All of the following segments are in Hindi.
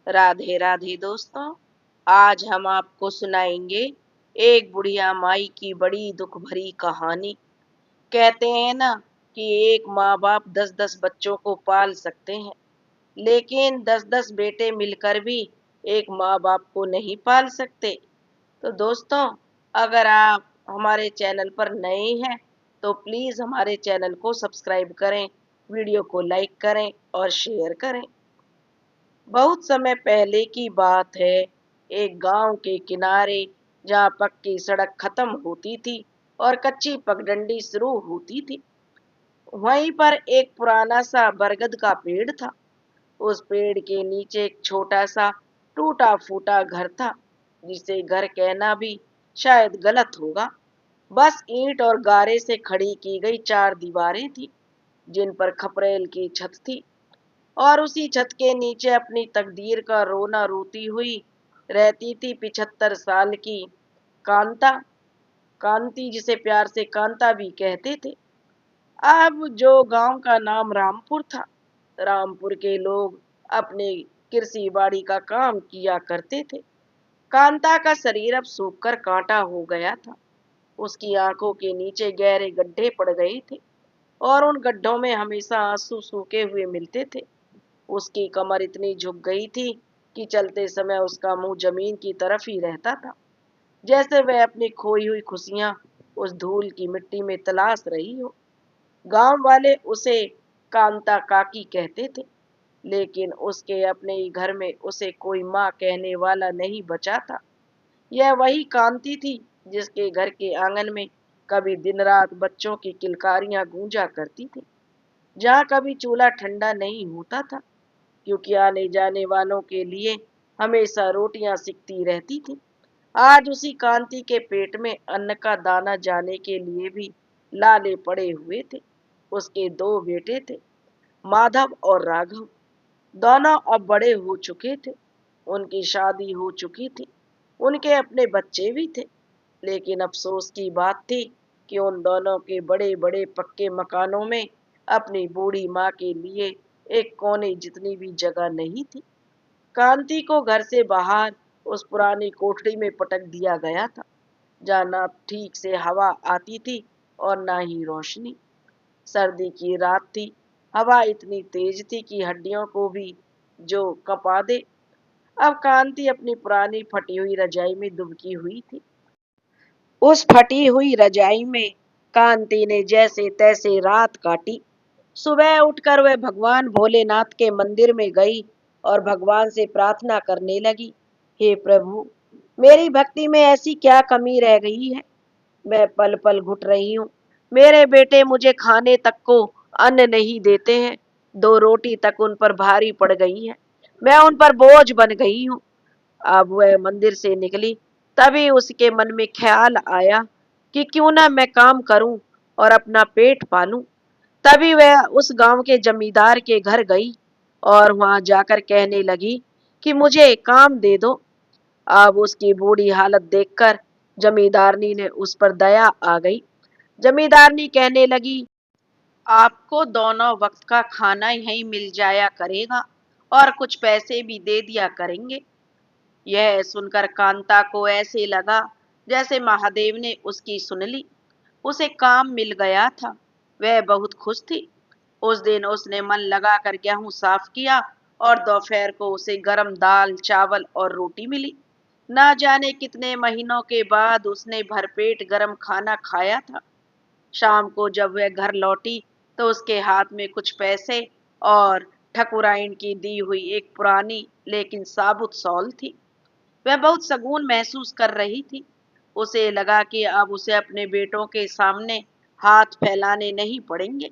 राधे राधे दोस्तों। आज हम आपको सुनाएंगे एक बुढ़िया माई की बड़ी दुख भरी कहानी। कहते हैं ना कि एक माँ बाप 10-10 बच्चों को पाल सकते हैं, लेकिन 10-10 बेटे मिलकर भी एक माँ बाप को नहीं पाल सकते। तो दोस्तों, अगर आप हमारे चैनल पर नए हैं तो प्लीज हमारे चैनल को सब्सक्राइब करें, वीडियो को लाइक करें और शेयर करें। बहुत समय पहले की बात है। एक गांव के किनारे, जहां पक्की सड़क खत्म होती थी और कच्ची पगडंडी शुरू होती थी, वहीं पर एक पुराना सा बरगद का पेड़ था। उस पेड़ के नीचे एक छोटा सा टूटा फूटा घर था, जिसे घर कहना भी शायद गलत होगा। बस ईंट और गारे से खड़ी की गई 4 दीवारें थी, जिन पर खपरेल की छत थी। और उसी छत के नीचे अपनी तकदीर का रोना रोती हुई रहती थी 75 साल की कांता। कांति, जिसे प्यार से कांता भी कहते थे। अब जो गांव का नाम रामपुर था। रामपुर के लोग अपने कृषि बाड़ी का काम किया करते थे। कांता का शरीर अब सूखकर कांटा हो गया था। उसकी आंखों के नीचे गहरे गड्ढे पड़ गए थे और उन गड्ढों में हमेशा आंसू सूखे हुए मिलते थे। उसकी कमर इतनी झुक गई थी कि चलते समय उसका मुंह जमीन की तरफ ही रहता था, जैसे वह अपनी खोई हुई खुशियां उस धूल की मिट्टी में तलाश रही हो। गांव वाले उसे कांता काकी कहते थे, लेकिन उसके अपने ही घर में उसे कोई माँ कहने वाला नहीं बचा था। यह वही कांति थी जिसके घर के आंगन में कभी दिन रात बच्चों की किलकारियां गूंजा करती थी, जहाँ कभी चूल्हा ठंडा नहीं होता था, क्योंकि आने जाने वालों के लिए हमेशा रोटियां सिकती रहती थी। आज उसी कांति के पेट में अन्न का दाना जाने के लिए भी लाले पड़े हुए थे। उसके 2 बेटे थे, माधव और राघव। दोनों अब बड़े हो चुके थे। उनकी शादी हो चुकी थी, उनके अपने बच्चे भी थे। लेकिन अफसोस की बात थी कि उन दोनों के बड़े बड़े पक्के मकानों में अपनी बूढ़ी माँ के लिए एक कोने जितनी भी जगह नहीं थी। कांति को घर से बाहर उस पुरानी कोठरी में पटक दिया गया था, जहाँ ना ठीक से हवा आती थी और ना ही रोशनी। सर्दी की रात थी। हवा इतनी तेज थी कि हड्डियों को भी जो कपा दे। अब कांति अपनी पुरानी फटी हुई रजाई में दुबकी हुई थी। उस फटी हुई रजाई में कांति ने जैसे तैसे रात काटी। सुबह उठकर वह भगवान भोलेनाथ के मंदिर में गई और भगवान से प्रार्थना करने लगी, हे प्रभु, मेरी भक्ति में ऐसी क्या कमी रह गई है? मैं पल पल घुट रही हूँ। मेरे बेटे मुझे खाने तक को अन्न नहीं देते हैं। 2 रोटी तक उन पर भारी पड़ गई है। मैं उन पर बोझ बन गई हूँ। अब वह मंदिर से निकली, तभी उसके मन में ख्याल आया कि क्यों ना मैं काम करूं और अपना पेट पालूं। तभी वह उस गांव के जमींदार के घर गई और वहां जाकर कहने लगी कि मुझे काम दे दो। अब उसकी बूढ़ी हालत देखकर जमींदारनी ने उस पर दया आ गई। जमींदारनी कहने लगी, आपको दोनों वक्त का खाना यहीं मिल जाया करेगा और कुछ पैसे भी दे दिया करेंगे। यह सुनकर कांता को ऐसे लगा जैसे महादेव ने उसकी सुन ली। उसे काम मिल गया था। वह बहुत खुश थी। उस दिन उसने मन लगाकर गेहूं साफ किया और दोपहर को उसे गरम दाल, चावल और रोटी मिली। ना जाने कितने महीनों के बाद उसने भरपेट गरम खाना खाया था। शाम को जब वह घर लौटी तो उसके हाथ में कुछ पैसे और ठकुराइन की दी हुई एक पुरानी लेकिन साबुत शॉल थी। वह बहुत सकून महसूस कर रही थी। उसे लगा कि अब उसे अपने बेटों के सामने हाथ फैलाने नहीं पड़ेंगे।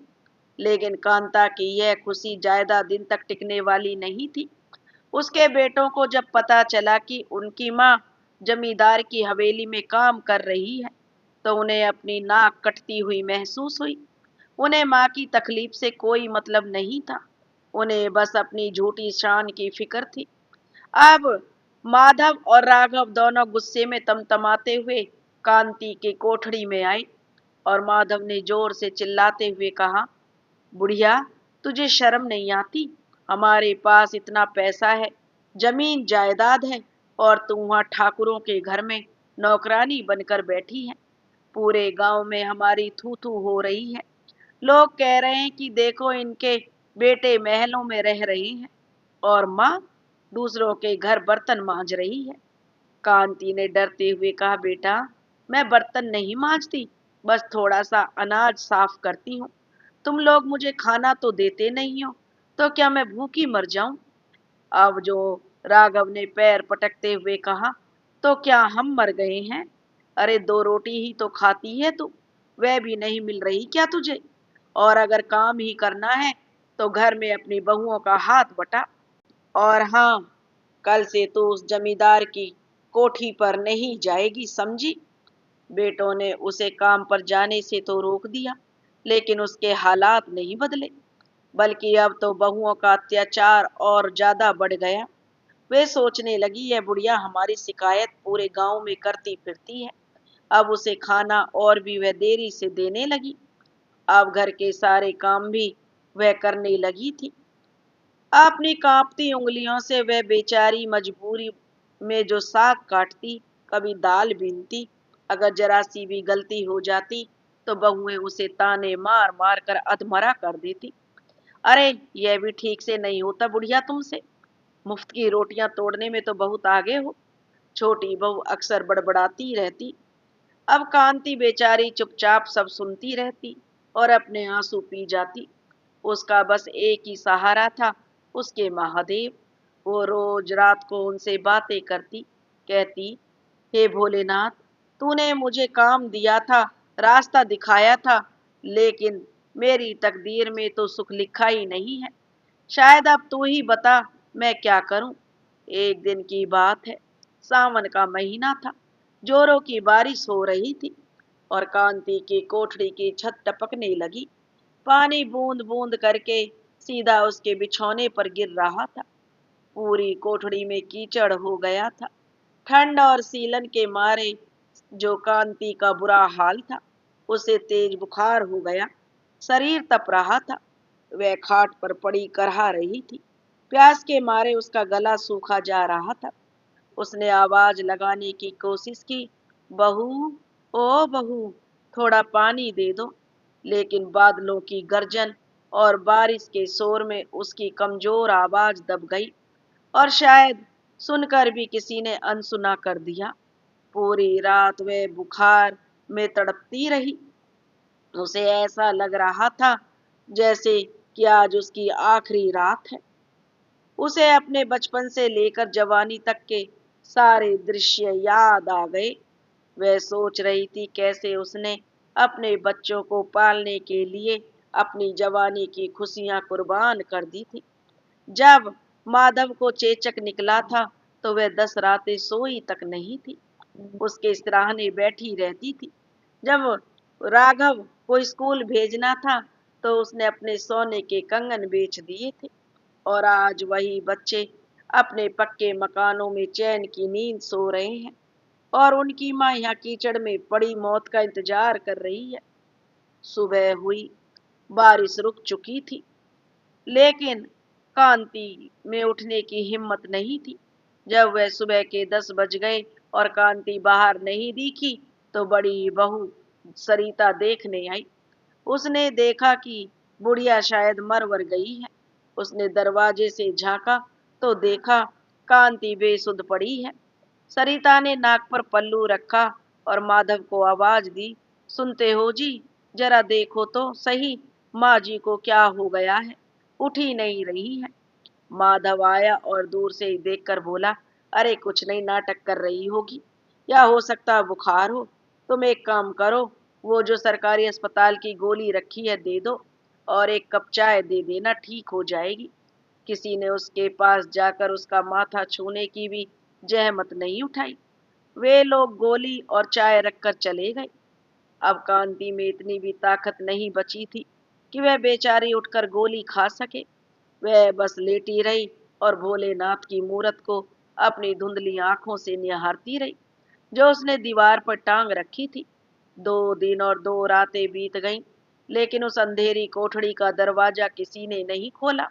लेकिन कांता की यह खुशी ज्यादा दिन तक टिकने वाली नहीं थी। उसके बेटों को जब पता चला कि उनकी माँ जमींदार की हवेली में काम कर रही है, तो उन्हें अपनी नाक कटती हुई महसूस हुई। उन्हें माँ की तकलीफ से कोई मतलब नहीं था। उन्हें बस अपनी झूठी शान की फिक्र थी। अब माधव और राघव दोनों गुस्से में तमतमाते हुए कांति के कोठड़ी में आए और माधव ने जोर से चिल्लाते हुए कहा, बुढ़िया, तुझे शर्म नहीं आती? हमारे पास इतना पैसा है, जमीन जायदाद है और तू वहां ठाकुरों के घर में नौकरानी बनकर बैठी है। पूरे गांव में हमारी थू थू हो रही है। लोग कह रहे हैं कि देखो इनके बेटे महलों में रह रहे हैं और माँ दूसरों के घर बर्तन मांज रही है। कांति ने डरते हुए कहा, बेटा मैं बर्तन नहीं मांजती, बस थोड़ा सा अनाज साफ करती हूँ। तुम लोग मुझे खाना तो देते नहीं हो, तो क्या मैं भूखी मर जाऊं? अब जो राघव ने पैर पटकते हुए कहा, तो क्या हम मर गए हैं? अरे दो रोटी ही तो खाती है तू, वह भी नहीं मिल रही क्या तुझे? और अगर काम ही करना है तो घर में अपनी बहुओं का हाथ बटा। और हाँ, कल से तू उस जमींदार की कोठी पर नहीं जाएगी, समझी? बेटों ने उसे काम पर जाने से तो रोक दिया, लेकिन उसके हालात नहीं बदले, बल्कि अब तो बहुओं का अत्याचार और ज्यादा बढ़ गया। वे सोचने लगी, यह बुढ़िया हमारी शिकायत पूरे गांव में करती फिरती है। अब उसे खाना और भी वह देरी से देने लगी। अब घर के सारे काम भी वह करने लगी थी। अपनी कांपती उंगलियों से वह बेचारी मजबूरी में जो साग काटती, कभी दाल बीनती, अगर जरा सी भी गलती हो जाती तो बहुएं उसे ताने मार मार कर अधमरा कर देती। अरे यह भी ठीक से नहीं होता बुढ़िया तुमसे, मुफ्त की रोटियां तोड़ने में तो बहुत आगे हो। छोटी बहू अक्सर बड़बड़ाती रहती। अब कांति बेचारी चुपचाप सब सुनती रहती और अपने आंसू पी जाती। उसका बस एक ही सहारा था, उसके महादेव। वो रोज रात को उनसे बातें करती, कहती, हे भोलेनाथ, तूने मुझे काम दिया था, रास्ता दिखाया था, लेकिन मेरी तकदीर में तो सुख लिखा ही नहीं है। शायद अब तू ही बता मैं क्या करूं। एक दिन की बात है, सावन का महीना था, जोरों की बारिश हो रही थी और कांति की कोठरी की छत टपकने लगी। पानी बूंद बूंद करके सीधा उसके बिछौने पर गिर रहा था। पूरी कोठड़ी में कीचड़ हो गया था। ठंड और सीलन के मारे जो कांति का बुरा हाल था, उसे तेज बुखार हो गया। शरीर तप रहा था। वह खाट पर पड़ी करहा रही थी। प्यास के मारे उसका गला सूखा जा रहा था। उसने आवाज लगाने की कोशिश की, बहू, ओ बहू, थोड़ा पानी दे दो। लेकिन बादलों की गर्जन और बारिश के शोर में उसकी कमजोर आवाज दब गई और शायद सुनकर भी किसी ने अनसुना कर दिया। पूरी रात वह बुखार में तड़पती रही। उसे ऐसा लग रहा था जैसे कि आज उसकी आखिरी रात है। उसे अपने बचपन से लेकर जवानी तक के सारे दृश्य याद आ गए। वह सोच रही थी कैसे उसने अपने बच्चों को पालने के लिए अपनी जवानी की खुशियां कुर्बान कर दी थी। जब माधव को चेचक निकला था तो वह 10 रातें सोई तक नहीं थी। उसके सिराहने बैठी रहती थी। जब राघव को स्कूल भेजना था तो उसने अपने सोने के कंगन बेच दिए थे और आज वही बच्चे अपने पक्के मकानों में चैन की नींद सो रहे हैं और उनकी माँ यहाँ कीचड़ में पड़ी मौत का इंतजार कर रही है। सुबह हुई, बारिश रुक चुकी थी, लेकिन कांति में उठने की हिम्मत नहीं थी। जब वह सुबह के 10 बज गए और कांति बाहर नहीं दिखी तो बड़ी बहू सरिता देखने आई। उसने देखा कि बुढ़िया शायद मर वर गई है। उसने दरवाजे से झांका तो देखा कांति बेसुध पड़ी है। सरिता ने नाक पर पल्लू रखा और माधव को आवाज दी, सुनते हो जी, जरा देखो तो सही माँ जी को क्या हो गया है, उठ ही नहीं रही है। माधव आया और दूर से ही देखकर बोला, अरे कुछ नहीं, नाटक कर रही होगी या हो सकता बुखार हो। तुम एक काम करो, वो जो सरकारी अस्पताल की गोली रखी है दे दो और एक कप चाय दे देना, ठीक हो जाएगी। किसी ने उसके पास जाकर उसका माथा छूने की भी जहमत नहीं उठाई। वे लोग गोली और चाय रखकर चले गए। अब कांति में इतनी भी ताकत नहीं बची थी कि वह बेचारी उठकर गोली खा सके। वह बस लेटी रही और भोलेनाथ की मूरत को अपनी धुंधली आंखों से निहारती रही जो उसने दीवार पर टांग रखी थी। 2 दिन और 2 रातें बीत गईं, लेकिन उस अंधेरी कोठड़ी का दरवाजा किसी ने नहीं खोला।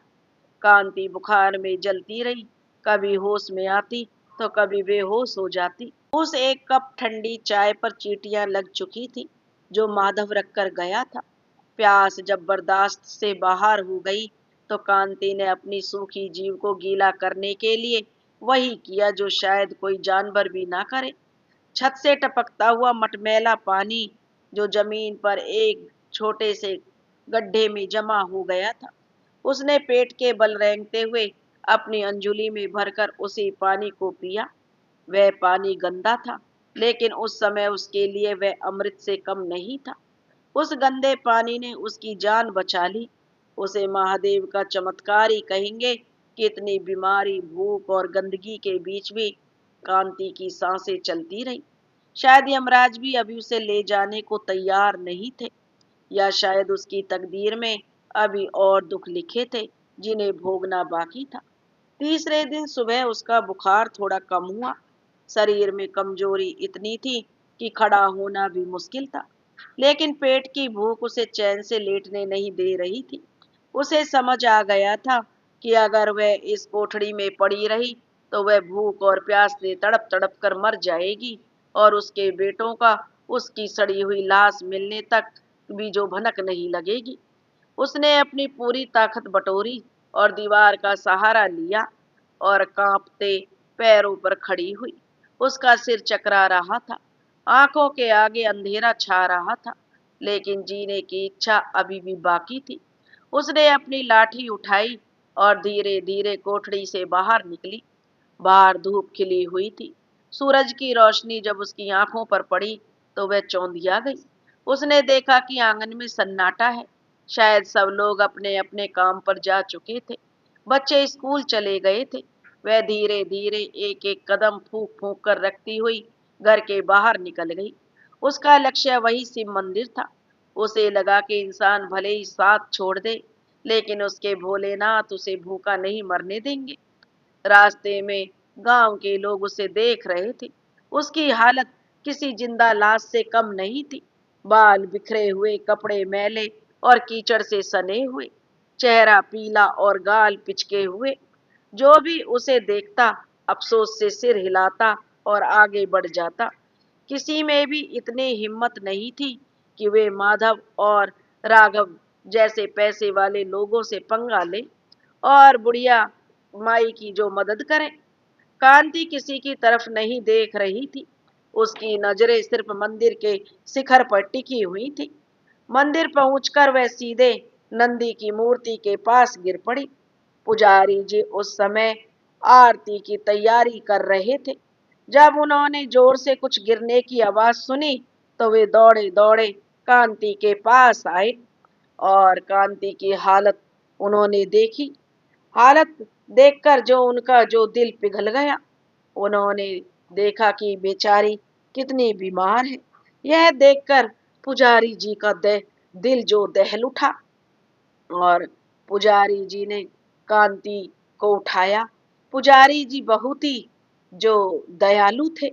कांति बुखार में जलती रही। कभी होश में आती तो कभी बेहोश हो जाती। उस एक कप ठंडी चाय पर चींटियां लग चुकी थी जो माधव रखकर गया था। प्यास जब बर्दाश्त से बाहर हो गई तो कांति ने अपनी सूखी जीभ को गीला करने के लिए वही किया जो शायद कोई जानवर भी ना करे। छत से टपकता हुआ मटमैला पानी जो जमीन पर एक छोटे से गड्ढे में जमा हो गया था, उसने पेट के बल रेंगते हुए अपनी अंजुली में भरकर उसी पानी को पिया। वह पानी गंदा था, लेकिन उस समय उसके लिए वह अमृत से कम नहीं था। उस गंदे पानी ने उसकी जान बचा ली। उसे महादेव का चमत्कार ही कहेंगे कि इतनी बीमारी, भूख और गंदगी के बीच भी कांति की सांसें चलती रही। शायद यमराज भी अभी उसे ले जाने को तैयार नहीं थे, या शायद उसकी तकदीर में अभी और दुख लिखे थे जिन्हें भोगना बाकी था। तीसरे दिन सुबह उसका बुखार थोड़ा कम हुआ। शरीर में कमजोरी इतनी थी कि खड़ा होना भी मुश्किल था, लेकिन पेट की भूख उसे चैन से लेटने नहीं दे रही थी। उसे समझ आ गया था कि अगर वह इस कोठड़ी में पड़ी रही तो वह भूख और प्यास से तड़प तड़प कर मर जाएगी, और उसके बेटों का उसकी सड़ी हुई लाश मिलने तक भी जो भनक नहीं लगेगी। उसने अपनी पूरी ताकत बटोरी और दीवार का सहारा लिया और कांपते पैरों पर खड़ी हुई। उसका सिर चकरा रहा था, आंखों के आगे अंधेरा छा रहा था, लेकिन जीने की इच्छा अभी भी बाकी थी। उसने अपनी लाठी उठाई और धीरे धीरे कोठड़ी से बाहर निकली। बाहर धूप खिली हुई थी। सूरज की रोशनी जब उसकी आंखों पर पड़ी तो वह चौंधिया गई। उसने देखा कि आंगन में सन्नाटा है। शायद सब लोग अपने अपने काम पर जा चुके थे। बच्चे स्कूल चले गए थे। वह धीरे धीरे एक एक कदम फूंक फूंक कर रखती हुई घर के बाहर निकल गई। उसका लक्ष्य वही शिव मंदिर था। उसे लगा कि इंसान भले ही साथ छोड़ दे, लेकिन उसके भोलेनाथ उसे भूखा नहीं मरने देंगे। रास्ते में गांव के लोग उसे देख रहे थे। उसकी हालत किसी जिंदा लाश से कम नहीं थी। बाल बिखरे हुए, कपड़े मैले और कीचड़ से सने हुए, चेहरा पीला और गाल पिचके हुए। जो भी उसे देखता अफसोस से सिर हिलाता और आगे बढ़ जाता। किसी में भी इतनी हिम्मत नहीं थी कि वे माधव और राघव जैसे पैसे वाले लोगों से पंगा ले और बुढ़िया माई की जो मदद करें। कांति किसी की तरफ नहीं देख रही थी। उसकी नजरें सिर्फ मंदिर के शिखर पर टिकी हुई थी। मंदिर पहुंचकर वह सीधे नंदी की मूर्ति के पास गिर पड़ी। पुजारी जी उस समय आरती की तैयारी कर रहे थे। जब उन्होंने जोर से कुछ गिरने की आवाज सुनी तो वे दौड़े दौड़े कांति के पास आए और कांति की हालत उन्होंने देखी। हालत देखकर जो दिल पिघल गया। उन्होंने देखा कि बेचारी कितनी बीमार है। यह देखकर पुजारी जी का दिल जो दहल उठा और पुजारी जी ने कांति को उठाया। पुजारी जी बहुत ही जो दयालु थे।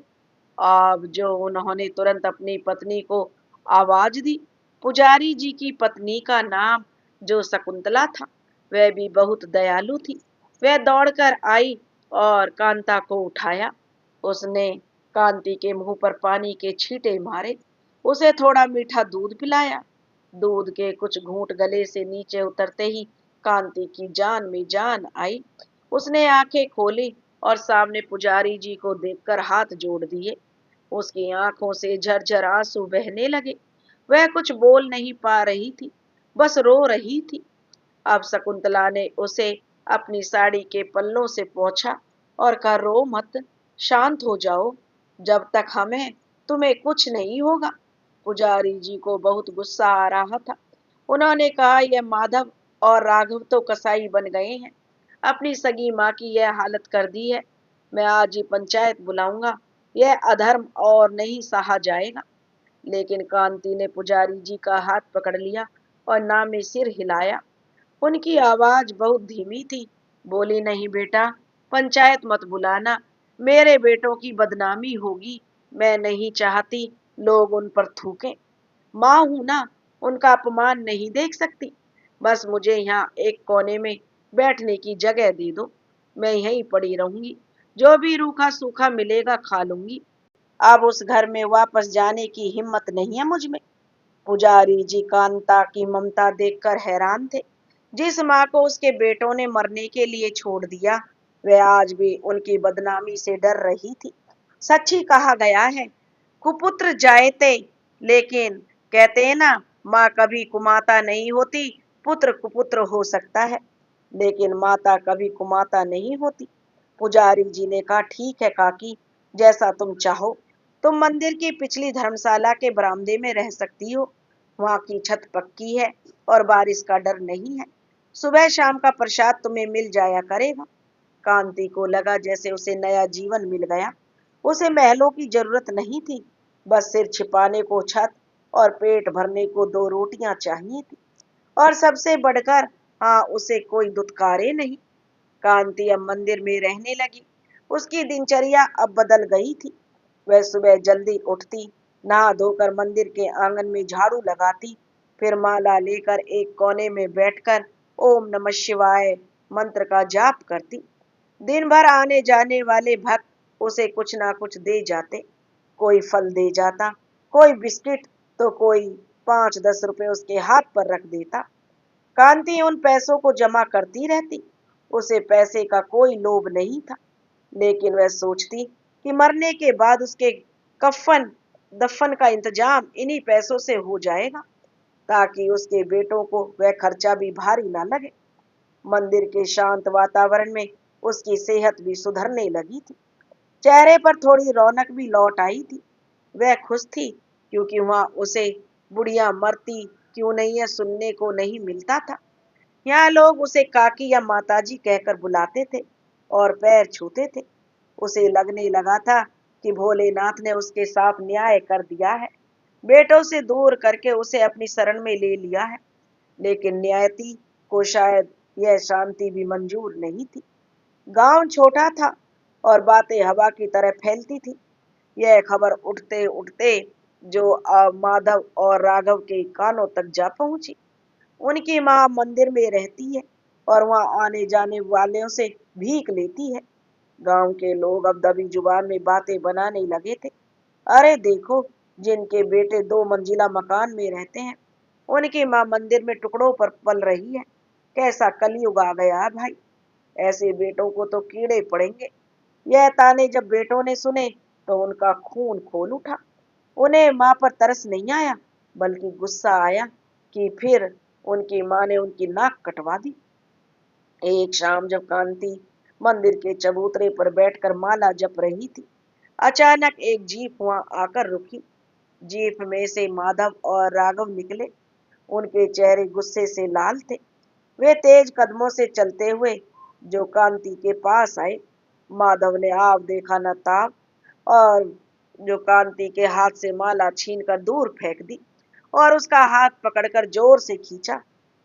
अब जो उन्होंने तुरंत अपनी पत्नी को आवाज दी। पुजारी जी की पत्नी का नाम जो शकुंतला था, वह भी बहुत दयालु थी। वह दौड़कर आई और कांता को उठाया। उसने कांति के मुंह पर पानी के छींटे मारे, उसे थोड़ा मीठा दूध पिलाया। दूध के कुछ घूंट गले से नीचे उतरते ही कांति की जान में जान आई। उसने आंखें खोली और सामने पुजारी जी को देखकर हाथ जोड़ दिए। उसकी आंखों से झरझर आंसू बहने लगे। वह कुछ बोल नहीं पा रही थी, बस रो रही थी। अब शकुंतला ने उसे अपनी साड़ी के पल्लों से पोंछा और कहा, रो मत, शांत हो जाओ, जब तक हमें तुम्हें कुछ नहीं होगा। पुजारी जी को बहुत गुस्सा आ रहा था। उन्होंने कहा, यह माधव और राघव तो कसाई बन गए हैं, अपनी सगी माँ की यह हालत कर दी है। मैं आज ही पंचायत बुलाऊंगा। यह अधर्म और नहीं सहा जाएगा। लेकिन कांति ने पुजारी जी का हाथ पकड़ लिया और ना में सिर हिलाया। उनकी आवाज बहुत धीमी थी। बोली, नहीं बेटा, पंचायत मत बुलाना, मेरे बेटों की बदनामी होगी। मैं नहीं चाहती लोग उन पर थूकें। माँ हूं ना, उनका अपमान नहीं देख सकती। बस मुझे यहाँ एक कोने में बैठने की जगह दे दो। मैं यहीं पड़ी रहूंगी, जो भी रूखा सूखा मिलेगा खा लूंगी। अब उस घर में वापस जाने की हिम्मत नहीं है मुझ में। पुजारी जी कांता की ममता देखकर हैरान थे। जिस माँ को उसके बेटों ने मरने के लिए छोड़ दिया, वह आज भी उनकी बदनामी से डर रही थी। सच्ची कहा गया है, कुपुत्र जायते, लेकिन कहते हैं ना, माँ कभी कुमाता नहीं होती, पुत्र कुपुत्र हो सकता है, लेकिन माता कभी कुमाता नहीं होती। पुजारी जी ने कहा, ठीक है काकी, जैसा तुम चाहो। तुम मंदिर की पिछली धर्मशाला के बरामदे में रह सकती हो। वहां की छत पक्की है और बारिश का डर नहीं है। सुबह शाम का प्रसाद तुम्हें मिल जाया करेगा। कांति को लगा जैसे उसे नया जीवन मिल गया। उसे महलों की जरूरत नहीं थी, बस सिर छिपाने को छत और पेट भरने को दो रोटियां चाहिए थी। और सबसे बढ़कर, हाँ, उसे कोई दुत्कारे नहीं। कांति अब मंदिर में रहने लगी। उसकी दिनचर्या अब बदल गई थी। वह सुबह जल्दी उठती, नहा धोकर मंदिर के आंगन में झाड़ू लगाती, फिर माला लेकर एक कोने में बैठकर ओम नमः शिवाय मंत्र का जाप करती। दिन भर आने जाने वाले भक्त उसे कुछ ना कुछ दे जाते। कोई फल दे जाता, कोई बिस्किट, तो कोई 5-10 रुपए उसके हाथ पर रख देता। कांति उन पैसों को जमा करती रहती। उसे पैसे का कोई लोभ नहीं था, लेकिन वह सोचती कि मरने के बाद उसके कफन दफन का इंतजाम इन्हीं पैसों से हो जाएगा, ताकि उसके बेटों को वह खर्चा भी भारी ना लगे। मंदिर के शांत वातावरण में उसकी सेहत भी सुधरने लगी थी। चेहरे पर थोड़ी रौनक भी लौट आई थी। वह खुश थी, क्योंकि वहां उसे बुढ़िया मरती क्यों नहीं है सुनने को नहीं मिलता था। यहाँ लोग उसे काकी या माताजी कहकर बुलाते थे और पैर छूते थे। उसे लगने लगा था कि भोलेनाथ ने उसके साथ न्याय कर दिया है, बेटों से दूर करके उसे अपनी शरण में ले लिया है। लेकिन न्यायति को शायद यह शांति भी मंजूर नहीं थी। गांव छोटा था और बातें हवा की तरह फैलती थी। यह खबर उठते उठते जो माधव और राघव के कानों तक जा पहुंची। उनकी माँ मंदिर में रहती है और वहां आने जाने वालों से भीख लेती है। गांव के लोग अब दबी जुबान में बातें बनाने लगे थे। अरे देखो, जिनके बेटे 2 मंजिला मकान में रहते हैं, उनकी माँ मंदिर में टुकड़ों पर पल रही है। कैसा कलयुग आ गया भाई, ऐसे बेटों को तो कीड़े पड़ेंगे। यह ताने जब बेटों ने सुने तो उनका खून खोल उठा। उन्हें माँ पर तरस नहीं आया, बल्कि गुस्सा आया कि फिर उनकी माँ ने उनकी नाक कटवा दी। एक शाम जब कांति मंदिर के चबूतरे पर बैठकर माला जप रही थी, अचानक एक जीप वहां आकर रुकी। जीप में से माधव और राघव निकले। उनके चेहरे गुस्से से लाल थे। वे तेज कदमों से चलते हुए जो कांति के पास आए। माधव ने आप देखा न ताब, और जो कांति के हाथ से माला छीनकर दूर फेंक दी और उसका हाथ पकड़कर जोर से खींचा।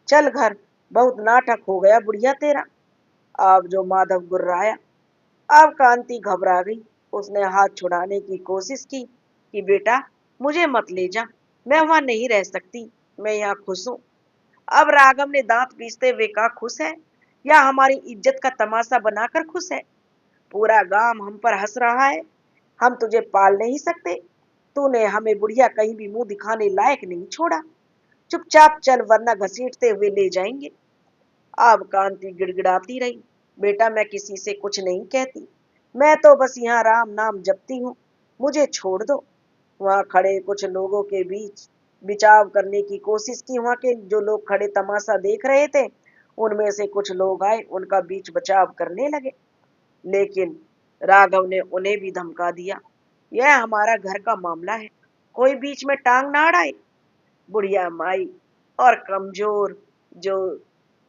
चल घर, बहुत नाटक हो गया बुढ़िया तेरा। अब जो माधव गुर्राया। अब कांति घबरा गई। उसने हाथ छुड़ाने की कोशिश की कि बेटा, मुझे मत ले जा, मैं वहां नहीं रह सकती, मैं यहाँ खुश हूँ। अब राघव ने दांत पीसते हुए कहा, खुश है या हमारी इज्जत का तमाशा बनाकर खुश है? पूरा गांव हम पर हंस रहा है, हम तुझे पाल नहीं सकते। तूने हमें बुढ़िया कहीं भी मुंह दिखाने लायक नहीं छोड़ा। चुपचाप चल, वरना घसीटते हुए ले जाएंगे। अब कांति गिड़गिड़ाती रही, बेटा मैं किसी से कुछ नहीं कहती, मैं तो बस यहाँ राम नाम जपती हूँ, मुझे छोड़ दो। वहां खड़े कुछ लोगों के बीच बिचाव करने की कोशिश की। वहां के जो लोग खड़े तमाशा देख रहे थे, उनमें से कुछ लोग आए, उनका बीच बचाव करने लगे। लेकिन राघव ने उन्हें भी धमका दिया, यह हमारा घर का मामला है, कोई बीच में टांग ना अड़ाए। बुढ़िया माई और कमजोर जो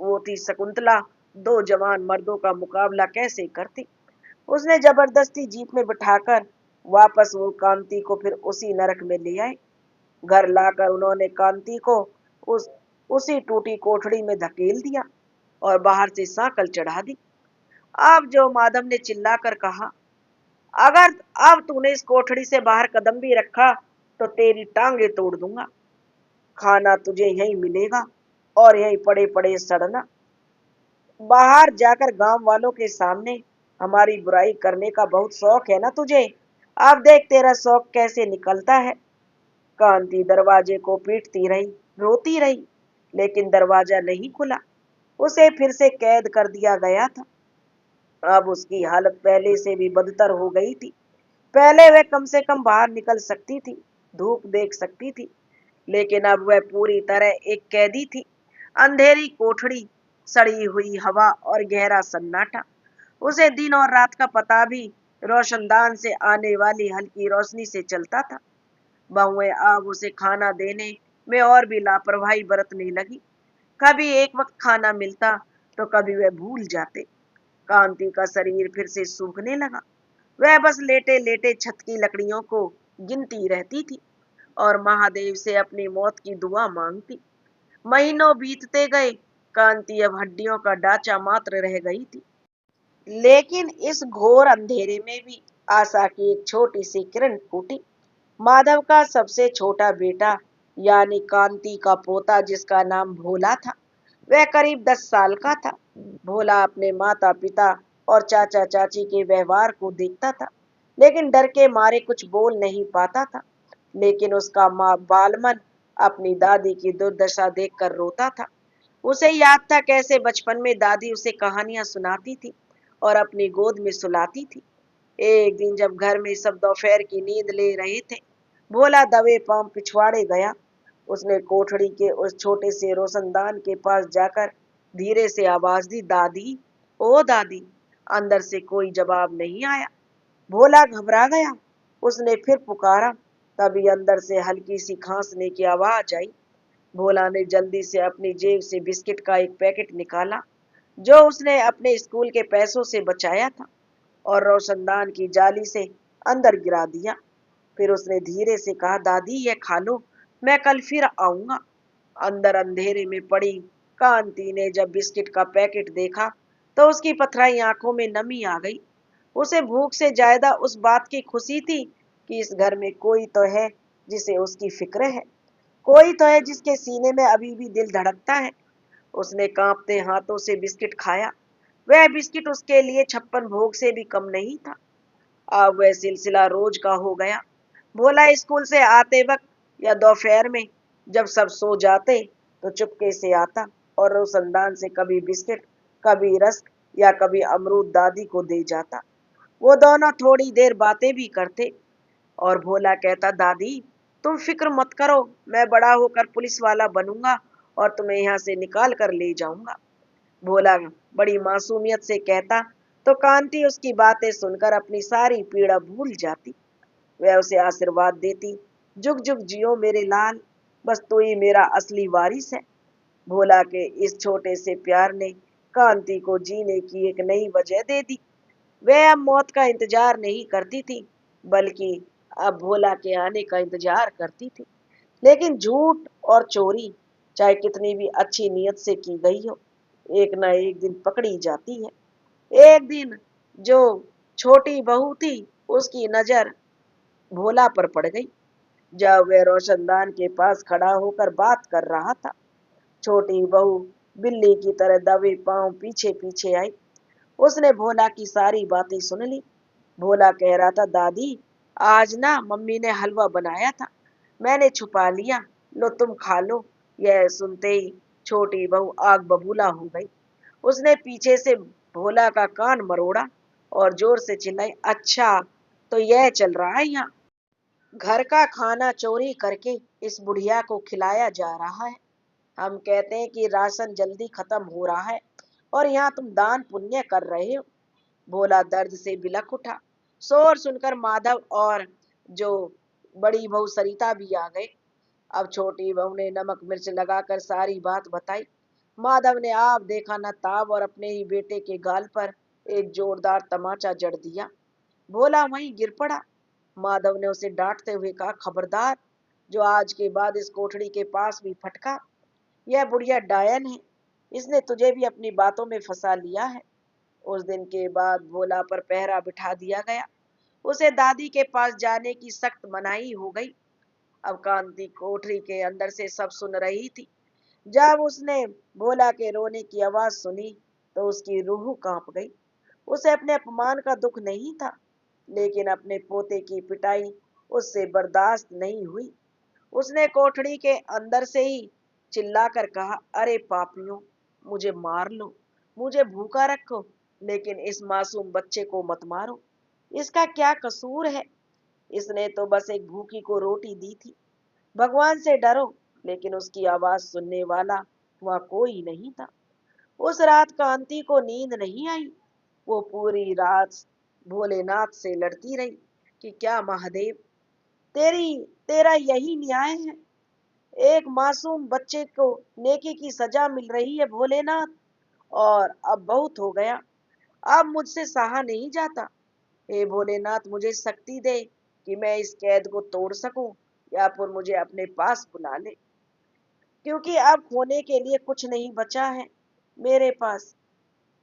वो थी शकुंतला, दो जवान मर्दों का मुकाबला कैसे करती। उसने जबरदस्ती जीप में बिठाकर वापस वो कांति को फिर उसी नरक में ले आए। घर लाकर उन्होंने कांति को उस उसी टूटी कोठड़ी में धकेल दिया और बाहर से सांकल चढ़ा दी। अब जो माधव ने चिल्लाकर कहा, अगर अब तूने इस कोठड़ी से बाहर कदम भी रखा तो तेरी टांगे तोड़ दूंगा। खाना तुझे यहीं मिलेगा और यहीं पड़े पड़े सड़ना। बाहर जाकर गांव वालों के सामने हमारी बुराई करने का बहुत शौक है ना तुझे। अब देख तेरा शौक कैसे निकलता है। कांति दरवाजे को पीटती रही, रोती रही, लेकिन दरवाजा नहीं खुला। उसे फिर से कैद कर दिया गया था। अब उसकी हालत पहले से भी बदतर हो गई थी। पहले वह कम से कम बाहर निकल सकती थी, धूप देख सकती थी, लेकिन अब वह पूरी तरह एक कैदी थी। अंधेरी कोठड़ी, सड़ी हुई हवा और गहरा सन्नाटा। उसे दिन और रात का पता भी रोशनदान से आने वाली हल्की रोशनी से चलता था। बहुएं अब उसे खाना देने में और भी लापरवाही बरतने लगी। कभी एक वक्त खाना मिलता तो कभी वह भूल जाते। कांति का शरीर फिर से सूखने लगा। वह बस लेटे लेटे छत की लकड़ियों को गिनती रहती थी और महादेव से अपनी मौत की दुआ मांगती। महीनों बीतते गए। कांति अब हड्डियों का ढांचा मात्र रह गई थी। लेकिन इस घोर अंधेरे में भी आशा की एक छोटी सी किरण फूटी। माधव का सबसे छोटा बेटा, यानी कांति का पोता, जिसका नाम भोला था, वह करीब 10 साल का था। भोला अपने माता पिता और चाचा चाची के व्यवहार को देखता था, लेकिन डर के मारे कुछ बोल नहीं पाता था। लेकिन उसका माँ बालमन अपनी दादी की दुर्दशा देखकर रोता था। उसे याद था कैसे बचपन में दादी उसे कहानियां सुनाती थी और अपनी गोद में सुलाती थी। एक दिन जब घर में सब दोपहर की नींद ले रहे थे, भोला दबे पांव पिछवाड़े गया। उसने कोठड़ी के उस छोटे से रोशनदान के पास जाकर धीरे से आवाज दी, दादी, ओ दादी। अंदर से कोई जवाब नहीं आया। भोला घबरा गया। उसने फिर पुकारा। तभी अंदर से हल्की सी खांसने की आवाज आई। भोला ने जल्दी से अपनी जेब से बिस्किट का एक पैकेट निकाला, जो उसने अपने स्कूल के पैसों से बचाया था, और रोशनदान की जाली से अंदर गिरा दिया। फिर उसने धीरे से कहा, दादी ये खा लो, मैं कल फिर आऊंगा। अंदर अंधेरे में पड़ी कांति ने जब बिस्किट का पैकेट देखा तो उसकी पथराई आंखों में नमी आ गई। उसे भूख से ज्यादा उस बात की खुशी थी कि इस घर में कोई तो है जिसे उसकी फिक्र है, कोई तो है जिसके सीने में अभी भी दिल धड़कता है। उसने कांपते हाथों से बिस्किट खाया। वह बिस्किट उसके लिए 56 भोग से भी कम नहीं था। अब वह सिलसिला रोज का हो गया। भोला स्कूल से आते वक्त या दोपहर में जब सब सो जाते तो चुपके से आता और रोशनदान से कभी बिस्किट, कभी रस्क या कभी अमरूद दादी को दे जाता। वो दोनों थोड़ी देर बातें भी करते और भोला कहता, दादी तुम फिक्र मत करो, मैं बड़ा होकर पुलिस वाला बनूंगा और तुम्हें यहाँ से निकाल कर ले जाऊंगा। भोला बड़ी मासूमियत से कहता तो कांति उसकी बातें सुनकर अपनी सारी पीड़ा भूल जाती। वह उसे आशीर्वाद देती, जुग जुग जियो मेरे लाल, बस तू ही मेरा असली वारिस है। भोला के इस छोटे से प्यार ने कांति को जीने की एक नई वजह दे दी। वह अब मौत का इंतजार नहीं करती थी, बल्कि अब भोला के आने का इंतजार करती थी। लेकिन झूठ और चोरी, चाहे कितनी भी अच्छी नियत से की गई हो, एक ना एक दिन पकड़ी जाती है। एक दिन जो छोटी बहू थी, उसकी नजर भोला पर पड़ गई। जब वह रोशनदान के पास खड़ा होकर बात कर रहा था, छोटी बहू बिल्ली की तरह दबे पांव पीछे पीछे आई। उसने भोला की सारी बातें सुन ली। भोला कह रहा था, दादी आज ना मम्मी ने हलवा बनाया था, मैंने छुपा लिया, लो तुम खा लो। यह सुनते ही छोटी बहू आग बबूला हो गई। उसने पीछे से भोला का कान मरोड़ा और जोर से चिल्लाई, अच्छा तो यह चल रहा है यहाँ, घर का खाना चोरी करके इस बुढ़िया को खिलाया जा रहा है। हम कहते हैं कि राशन जल्दी खत्म हो रहा है और यहाँ तुम दान पुण्य कर रहे हो। भोला दर्द से बिलख उठा। शोर सुनकर माधव और जो बड़ी बहू सरिता भी आ गए। अब छोटी बहू ने नमक मिर्च लगाकर सारी बात बताई। माधव ने आप देखा न ताब और अपने ही बेटे के गाल पर एक जोरदार तमाचा जड़ दिया। भोला वहीं गिर पड़ा। माधव ने उसे डांटते हुए कहा, खबरदार, जो आज के बाद इस कोठड़ी के पास भी फटका। यह बुढ़िया डायन है, इसने तुझे भी अपनी बातों में फंसा लिया है। उस दिन के बाद भोला पर पहरा बिठा दिया गया। उसे दादी के पास जाने की सख्त मनाही हो गई। अब कांति कोठरी के अंदर से सब सुन रही थी। जब उसने भोला के रोने की आवाज सुनी तो उसकी रूह कांप गई। उसे अपने अपमान का दुख नहीं था, लेकिन अपने पोते की पिटाई उससे बर्दाश्त नहीं हुई। उसने कोठड़ी के अंदर से ही चिल्लाकर कहा, अरे पापियों, मुझे मार लो, मुझे भूखा रखो, लेकिन इस मासूम बच्चे को मत मारो। इसका क्या कसूर है? इसने तो बस एक भूखी को रोटी दी थी। भगवान से डरो। लेकिन उसकी आवाज सुनने वाला वहां कोई नहीं था। उस रात कांति को नींद नहीं आई। वो पूरी रात भोलेनाथ से लड़ती रही कि क्या महादेव, तेरी तेरा यही न्याय है? एक मासूम बच्चे को नेकी की सजा मिल रही है भोलेनाथ। और अब बहुत हो गया, अब मुझसे सहा नहीं जाता। हे भोलेनाथ, मुझे शक्ति दे कि मैं इस कैद को तोड़ सकूं, या फिर मुझे अपने पास बुला ले, क्योंकि अब खोने के लिए कुछ नहीं बचा है मेरे पास।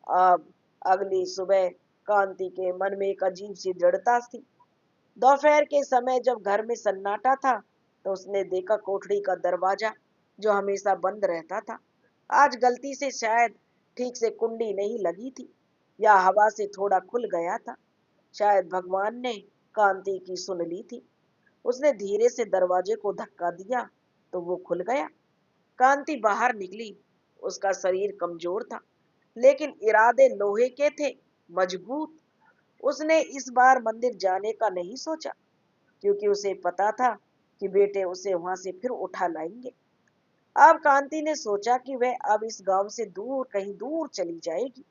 अब अगली सुबह कांति के मन में एक अजीब सी दृढ़ता थी। दोपहर के समय जब घर में सन्नाटा था, तो उसने देखा कोठरी का दरवाजा, जो हमेशा बंद रहता था, आज गलती से शायद ठीक से कुंडी नहीं लगी थी, या हवा से थोड़ा खुल गया था। शायद भगवान ने कांति की सुन ली थी। उसने धीरे से दरवाजे को धक्का दिया तो वो खुल गया। कांति बाहर निकली। उसका शरीर कमजोर था, लेकिन इरादे लोहे के थे, मजबूत। उसने इस बार मंदिर जाने का नहीं सोचा, क्योंकि उसे पता था कि बेटे उसे वहां से फिर उठा लाएंगे। अब कांति ने सोचा कि वह अब इस गांव से दूर, कहीं दूर चली जाएगी,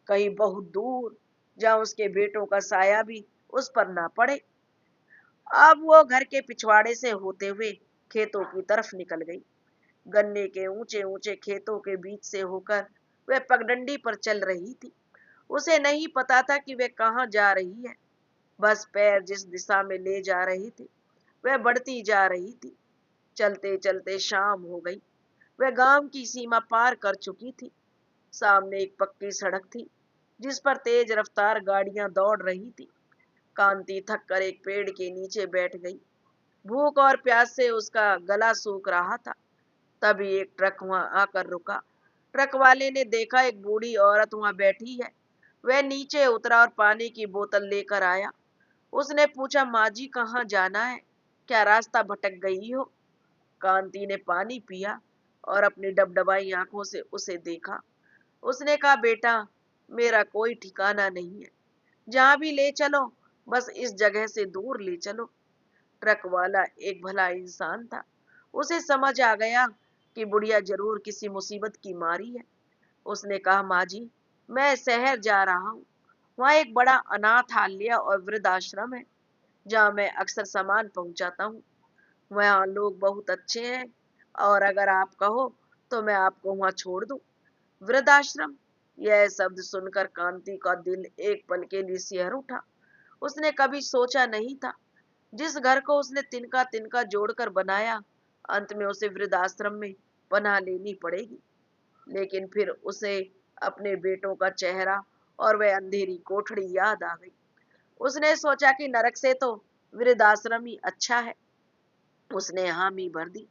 कहीं बहुत दूर, जहां उसके बेटों का साया भी उस पर ना पड़े। अब वो घर के पिछवाड़े से होते हुए खेतों की तरफ निकल गई। गन्ने के ऊंचे ऊंचे खेतों के बीच से होकर वह पगडंडी पर चल रही थी। उसे नहीं पता था कि वह कहाँ जा रही है। बस पैर जिस दिशा में ले जा रही थी, वह बढ़ती जा रही थी। चलते चलते शाम हो गई। वह गांव की सीमा पार कर चुकी थी। सामने एक पक्की सड़क थी, जिस पर तेज रफ्तार गाड़ियां दौड़ रही थी। कांति थक कर एक पेड़ के नीचे बैठ गई। भूख और प्यास से उसका गला सूख रहा था। तभी एक ट्रक वहां आकर रुका। ट्रक वाले ने देखा एक बूढ़ी औरत वहां बैठी है। वह नीचे उतरा और पानी की बोतल लेकर आया। उसने पूछा, माँ जी, कहाँ जाना है? क्या रास्ता भटक गई हो? कांति ने पानी पिया और अपनी डबडबाई आंखों से उसे देखा। उसने कहा, बेटा, मेरा कोई ठिकाना नहीं है। जहां भी ले चलो, बस इस जगह से दूर ले चलो। ट्रक वाला एक भला इंसान था। उसे समझ आ गया कि बुढ़िया जरूर किसी मुसीबत की मारी है। उसने कहा, माँ जी, मैं शहर जा रहा हूँ। वहाँ एक बड़ा अनाथालय और वृद्धाश्रम है, जहाँ मैं अक्सर सामान पहुँचाता हूँ। वहाँ लोग बहुत अच्छे हैं, और अगर आप कहो तो मैं आपको वहाँ छोड़ दूँ। वृद्धाश्रम? यह शब्द सुनकर कांति का दिल एक पल के लिए सिहर उठा। उसने कभी सोचा नहीं था, जिस घर को उसने तिनका तिनका जोड़कर बनाया, अंत में उसे वृद्धाश्रम में पनाह लेनी पड़ेगी। लेकिन फिर उसे अपने बेटों का चेहरा और वह अंधेरी कोठड़ी याद आ गई। उसने सोचा कि नरक से तो वृद्धाश्रम ही अच्छा है। उसने हामी भर दी।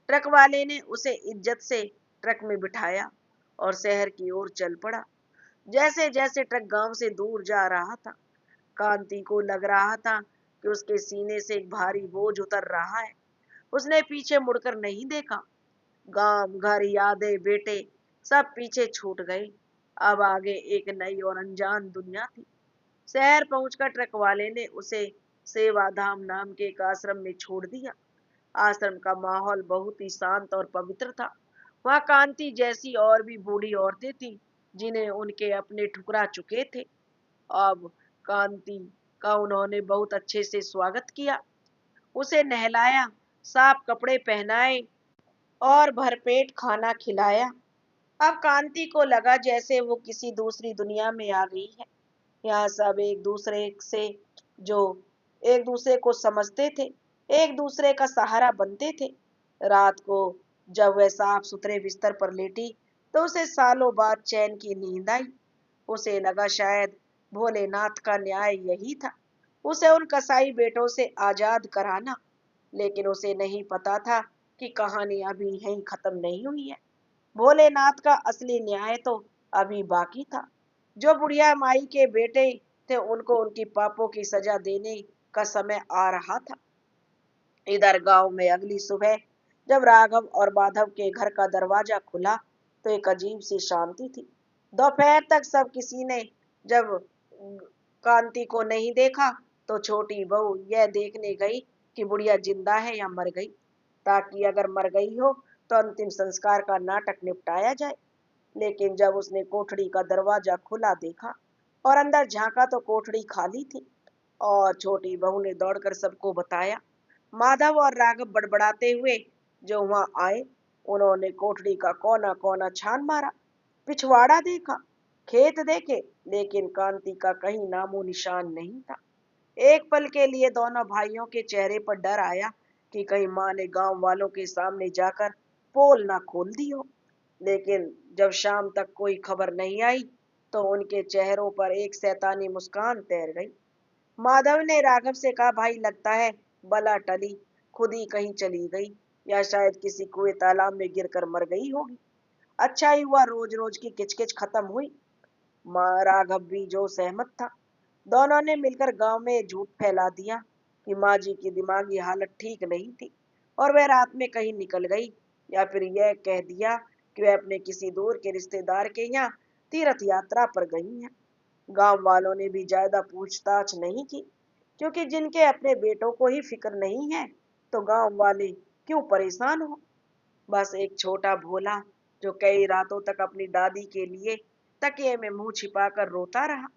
ट्रक वाले ने उसे इज्जत से ट्रक में बिठाया और शहर की ओर चल पड़ा। जैसे जैसे ट्रक गांव से दूर जा रहा था, कांति को लग रहा था कि उसके सीने से एक भारी बोझ उतर रहा है। उसने पीछे मुड़कर नहीं देखा। गांव, घर, यादें, बेटे, सब पीछे छूट गए। अब आगे एक नई और अनजान दुनिया थी। शहर पहुंचकर ट्रक वाले ने उसे सेवाधाम नाम के एक आश्रम में छोड़ दिया। आश्रम का माहौल बहुत ही शांत और पवित्र था। वहां कांति जैसी और भी बूढ़ी औरतें थीं, जिन्हें उनके अपने ठुकरा चुके थे। अब कांति का उन्होंने बहुत अच्छे से स्वागत किया, उसे नहलाया, साफ कपड़े पहनाए और भरपेट खाना खिलाया। अब कांति को लगा जैसे वो किसी दूसरी दुनिया में आ गई है। यहाँ सब एक दूसरे से जो एक दूसरे को समझते थे, एक दूसरे का सहारा बनते थे। रात को जब वह साफ सुथरे बिस्तर पर लेटी, तो उसे सालों बाद चैन की नींद आई। उसे लगा शायद भोलेनाथ का न्याय यही था, उसे उन कसाई बेटों से आजाद कराना। लेकिन उसे नहीं पता था कि कहानी अभी यहीं खत्म नहीं हुई है। भोलेनाथ का असली न्याय तो अभी बाकी था। जो बुढ़िया माई के बेटे थे उनको उनकी पापों की सजा देने का समय आ रहा था। इधर गांव में अगली सुबह जब राघव और माधव के घर का दरवाजा खुला तो एक अजीब सी शांति थी। दोपहर तक सब किसी ने जब कांति को नहीं देखा तो छोटी बहू यह देखने गई कि बुढ़िया जिंदा है या मर गई, ताकि अगर मर गई हो तो अंतिम संस्कार का नाटक निपटाया जाए। लेकिन जब उसने कोठड़ी का दरवाजा खुला देखा और अंदर झांका तो कोठड़ी खाली थी और छोटी बहू ने दौड़कर सबको बताया। माधव और राघव बड़बड़ाते हुए जो वहां आए, उन्होंने कोठड़ी का कोना कोना छान मारा, पिछवाड़ा देखा, खेत देखे, लेकिन कांति का कहीं नामो निशान नहीं था। एक पल के लिए दोनों भाइयों के चेहरे पर डर आया कि कहीं माँ ने गांव वालों के सामने जाकर पोल ना खोल दी हो। लेकिन जब शाम तक कोई खबर नहीं आई तो उनके चेहरों पर एक शैतानी मुस्कान तैर गई। माधव ने राघव से कहा, भाई लगता है बला टली, खुद ही कहीं चली गई या शायद किसी कुएं तालाब में गिरकर मर गई होगी। अच्छा ही हुआ रोज रोज की किचकिच खत्म हुई। माँ राघव भी जो सहमत था। दोनों ने मिलकर गांव में झूठ फैला दिया कि माँ जी की दिमागी हालत ठीक नहीं थी और वह रात में कहीं निकल गई, या फिर यह कह दिया कि वह अपने किसी दूर के रिश्तेदार के यहाँ तीर्थ यात्रा पर गई हैं। गांव वालों ने भी ज्यादा पूछताछ नहीं की, क्योंकि जिनके अपने बेटों को ही फिक्र नहीं है तो गांव वाले क्यों परेशान हो। बस एक छोटा भोला जो कई रातों तक अपनी दादी के लिए तकिए में मुंह छिपाकर रोता रहा।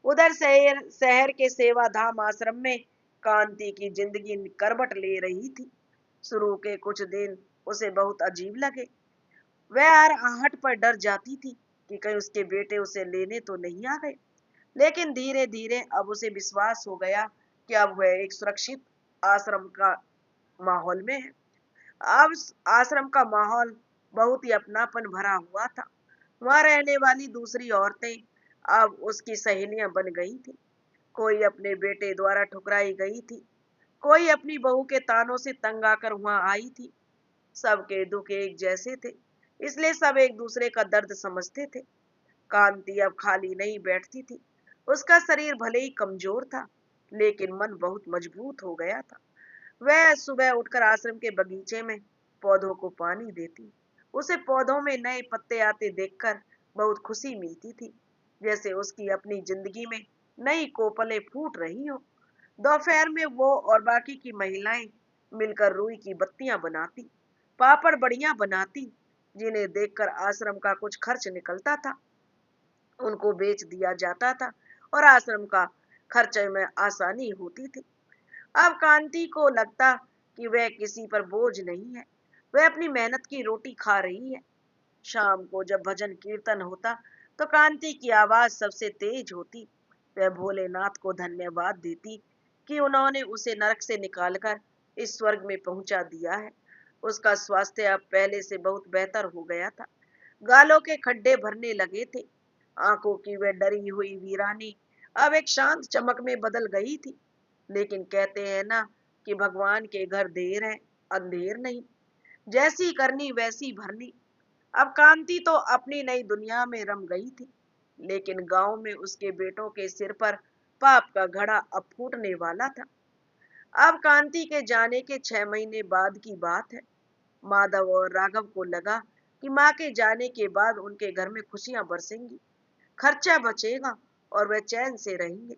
उधर शहर शहर के सेवाधाम आश्रम में कांति की जिंदगी करवट ले रही थी। शुरू के कुछ दिन उसे बहुत अजीब लगे। वह हर आहट पर डर जाती थी कि कहीं उसके बेटे उसे लेने तो नहीं आ गए। लेकिन धीरे धीरे अब उसे विश्वास हो गया कि अब वह एक सुरक्षित आश्रम का माहौल में है। अब आश्रम का माहौल बहुत ही अपनापन भरा हुआ था। वहां रहने वाली दूसरी औरतें अब उसकी सहेलियां बन गई थी। कोई अपने बेटे द्वारा ठुकराई गई थी, कोई अपनी बहू के तानों से तंग आकर वहां आई थी। सबके दुख एक जैसे थे, इसलिए सब एक दूसरे का दर्द समझते थे। कांति अब खाली नहीं बैठती थी। उसका शरीर भले ही कमजोर था, लेकिन मन बहुत मजबूत हो गया था। वह सुबह उठकर आश्रम के बगीचे में पौधों को पानी देती। उसे पौधों में नए पत्ते आते देखकर बहुत खुशी मिलती थी, जैसे उसकी अपनी जिंदगी में नई कोपलें फूट रही हो। दोपहर में वो और बाकी की महिलाएं मिलकर रुई की बत्तियां बनाती, पापड़ बड़ियां बनाती, जिन्हें देखकर आश्रम का कुछ खर्च निकलता था। उनको बेच दिया जाता था और आश्रम का खर्चे में आसानी होती थी। अब कांति को लगता कि वह किसी पर बोझ नहीं है, वह अपनी मेहनत की रोटी खा रही है। शाम को जब भजन कीर्तन होता तो कांति की आवाज सबसे तेज होती। वह भोलेनाथ को धन्यवाद देती कि उन्होंने उसे नरक से निकालकर इस स्वर्ग में पहुंचा दिया है। उसका स्वास्थ्य अब पहले से बहुत बेहतर हो गया था। गालों के खड्डे भरने लगे थे। आंखों की वह डरी हुई वीरानी अब एक शांत चमक में बदल गई थी। लेकिन कहते हैं ना कि भगवान के घर देर है, अंधेर नहीं। जैसी करनी वैसी भरनी। अब कांति तो अपनी नई दुनिया में रम गई थी, लेकिन गांव में उसके बेटों के सिर पर पाप का घड़ा अब फूटने वाला था। अब कांति के जाने के 6 महीने बाद की बात है। माधव और राघव को लगा कि माँ के जाने के बाद उनके घर में खुशियां बरसेंगी, खर्चा बचेगा और वे चैन से रहेंगे।